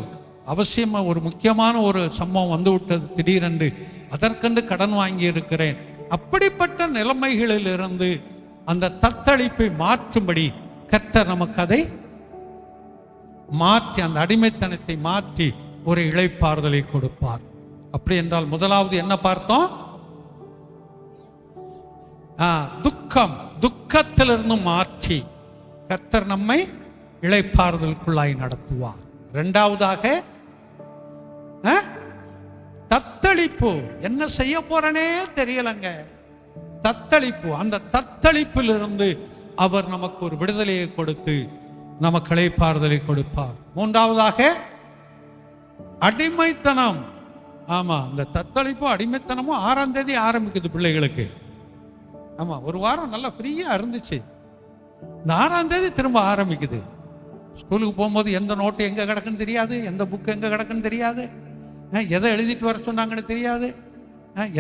அவசியமா ஒரு முக்கியமான ஒரு சம்பவம் வந்து விட்டது திடீரென்று, அதற்கென்று கடன் வாங்கி இருக்கிறேன். அப்படிப்பட்ட நிலைமைகளில் இருந்து அந்த தத்தளிப்பை மாற்றும்படி கர்த்தர் நமக்கு அதை மாற்றி, அந்த அடிமைத்தனத்தை மாற்றி ஒரு இளைப்பாறுதலை கொடுப்பார். அப்படி என்றால் முதலாவது என்ன பார்த்தோம்? துக்கத்திலிருந்து மாற்றி கர்த்தர் நம்மை இளைப்பாறுதலுக்குள்ளாய் நடத்துவார். இரண்டாவதாக தத்தளிப்பு. என்ன செய்ய போறனே தெரியலங்க, தத்தளிப்பு. அந்த தத்தளிப்பிலிருந்து அவர் நமக்கு ஒரு விடுதலையை கொடுத்து நமக்கு இளைப்பாறுதலை கொடுப்பார். மூன்றாவதாக அடிமைத்தனம். ஆமா, இந்த தத்தளிப்பும் அடிமைத்தனமும் 6ஆம் தேதி ஆரம்பிக்குது பிள்ளைகளுக்கு. ஆமா, ஒரு வாரம் நல்லா ஃப்ரீயா இருந்துச்சு. இந்த 6ஆம் தேதி திரும்ப ஆரம்பிக்குது. ஸ்கூலுக்கு போகும்போது எந்த நோட்டு எங்க கிடக்குன்னு தெரியாது, எந்த புக்கு எங்க கிடக்குன்னு தெரியாது, எதை எழுதிட்டு வர சொன்னாங்கன்னு தெரியாது,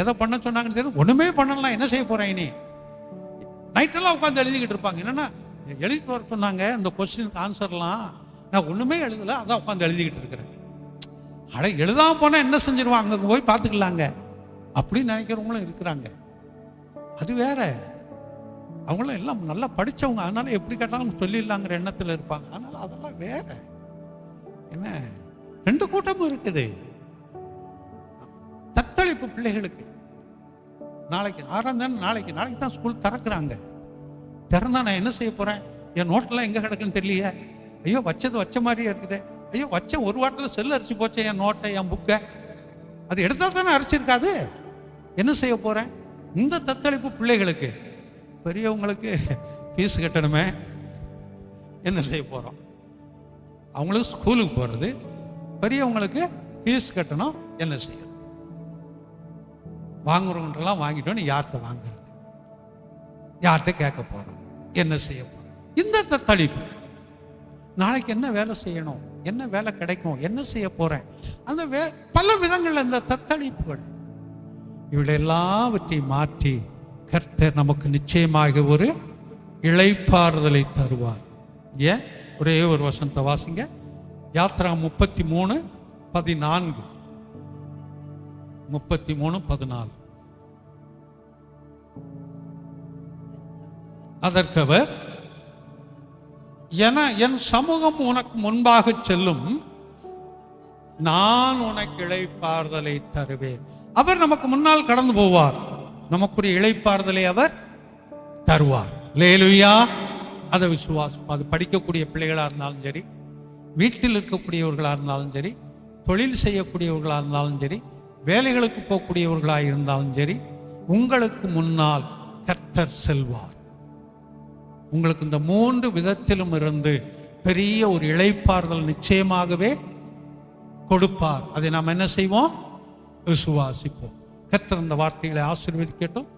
எதை பண்ண சொன்னாங்கன்னு தெரியாது. ஒண்ணுமே பண்ணலாம். என்ன செய்ய போறேன் இனி? நைட்டெல்லாம் உட்காந்து எழுதிக்கிட்டு இருப்பாங்க. என்னன்னா எழுதிட்டு வர சொன்னாங்க, இந்த கொஸ்டினுக்கு ஆன்சர்லாம் நான் ஒண்ணுமே எழுதல, அதான் உட்காந்து எழுதிக்கிட்டு இருக்கிறேன். அட, எழுதாம போனா என்ன செஞ்சிருவான், அங்க போய் பார்த்துக்கலாங்க அப்படின்னு நினைக்கிறவங்களும் இருக்கிறாங்க. அது வேற. அவங்களும் எல்லாம் நல்லா படிச்சவங்க, அதனால எப்படி கேட்டாலும் சொல்லிடலாங்கிற எண்ணத்தில் இருப்பாங்க. அதனால அதெல்லாம் வேற. என்ன 2 கூட்டமும் இருக்குது. தத்தளிப்பு பிள்ளைகளுக்கு. நாளைக்கு 6ஆம் தேதி, நாளைக்கு தான் ஸ்கூல் திறக்கிறாங்க. திறந்தா நான் என்ன செய்ய போறேன்? என் நோட்டெல்லாம் எங்க கிடக்குன்னு தெரியலையே. ஐயோ, வச்சது வச்ச மாதிரியே இருக்குது. ஐயோ, வச்ச ஒரு வாரத்தில் செல் அரிச்சு போச்சே என் நோட்டை, என் புக்கை. அது எடுத்தால் தானே அரிச்சிருக்காது. என்ன செய்ய போறேன்? இந்த தத்தளிப்பு பிள்ளைகளுக்கு. பெரியவங்களுக்கு ஃபீஸ் கட்டணுமே, என்ன செய்ய போறோம்? அவங்களுக்கு ஸ்கூலுக்கு போறது, பெரியவங்களுக்கு ஃபீஸ் கட்டணும், என்ன செய்யறது? வாங்குறவங்கெல்லாம் வாங்கிட்டோன்னு யார்கிட்ட வாங்குறது? யார்கிட்ட கேட்க போறோம்? என்ன செய்ய போறோம்? இந்த தத்தளிப்பு. நாளைக்கு என்ன வேலை செய்யணும், என்ன வேலை கிடைக்கும், என்ன செய்ய போறேன், அந்த பல விதங்கள் அந்த தத்தளிப்புகள். இவளை எல்லாவற்றையும் மாற்றி கர்த்தர் நமக்கு நிச்சயமாக ஒரு இளைப்பாறுதலை தருவார். ஏன்? ஒரே ஒரு வசனத்தை வாசிங்க. யாத்ரா 33:14. 33:14. அதற்கவர், என் சமூகம் உனக்கு முன்பாக செல்லும், நான் உனக்கு இளைப்பாறுதலை தருவேன். அவர் நமக்கு முன்னால் கடந்து போவார், நமக்குரிய இளைப்பாறுதலை அவர் தருவார். அல்லேலூயா. அதை விசுவாசம். அது படிக்கக்கூடிய பிள்ளைகளா இருந்தாலும் சரி, வீட்டில் இருக்கக்கூடியவர்களா இருந்தாலும் சரி, தொழில் செய்யக்கூடியவர்களா இருந்தாலும் சரி, வேலைகளுக்கு போகக்கூடியவர்களாக இருந்தாலும் சரி, உங்களுக்கு முன்னால் கர்த்தர் செல்வார். உங்களுக்கு இந்த 3 விதத்திலும் இருந்து பெரிய ஒரு இளைப்பாறுதல் நிச்சயமாகவே கொடுப்பார். அதை நாம் என்ன செய்வோம்? விசுவாசிப்போம். கர்த்தர் இந்த வார்த்தைகளை ஆசீர்வதிக்கட்டும்.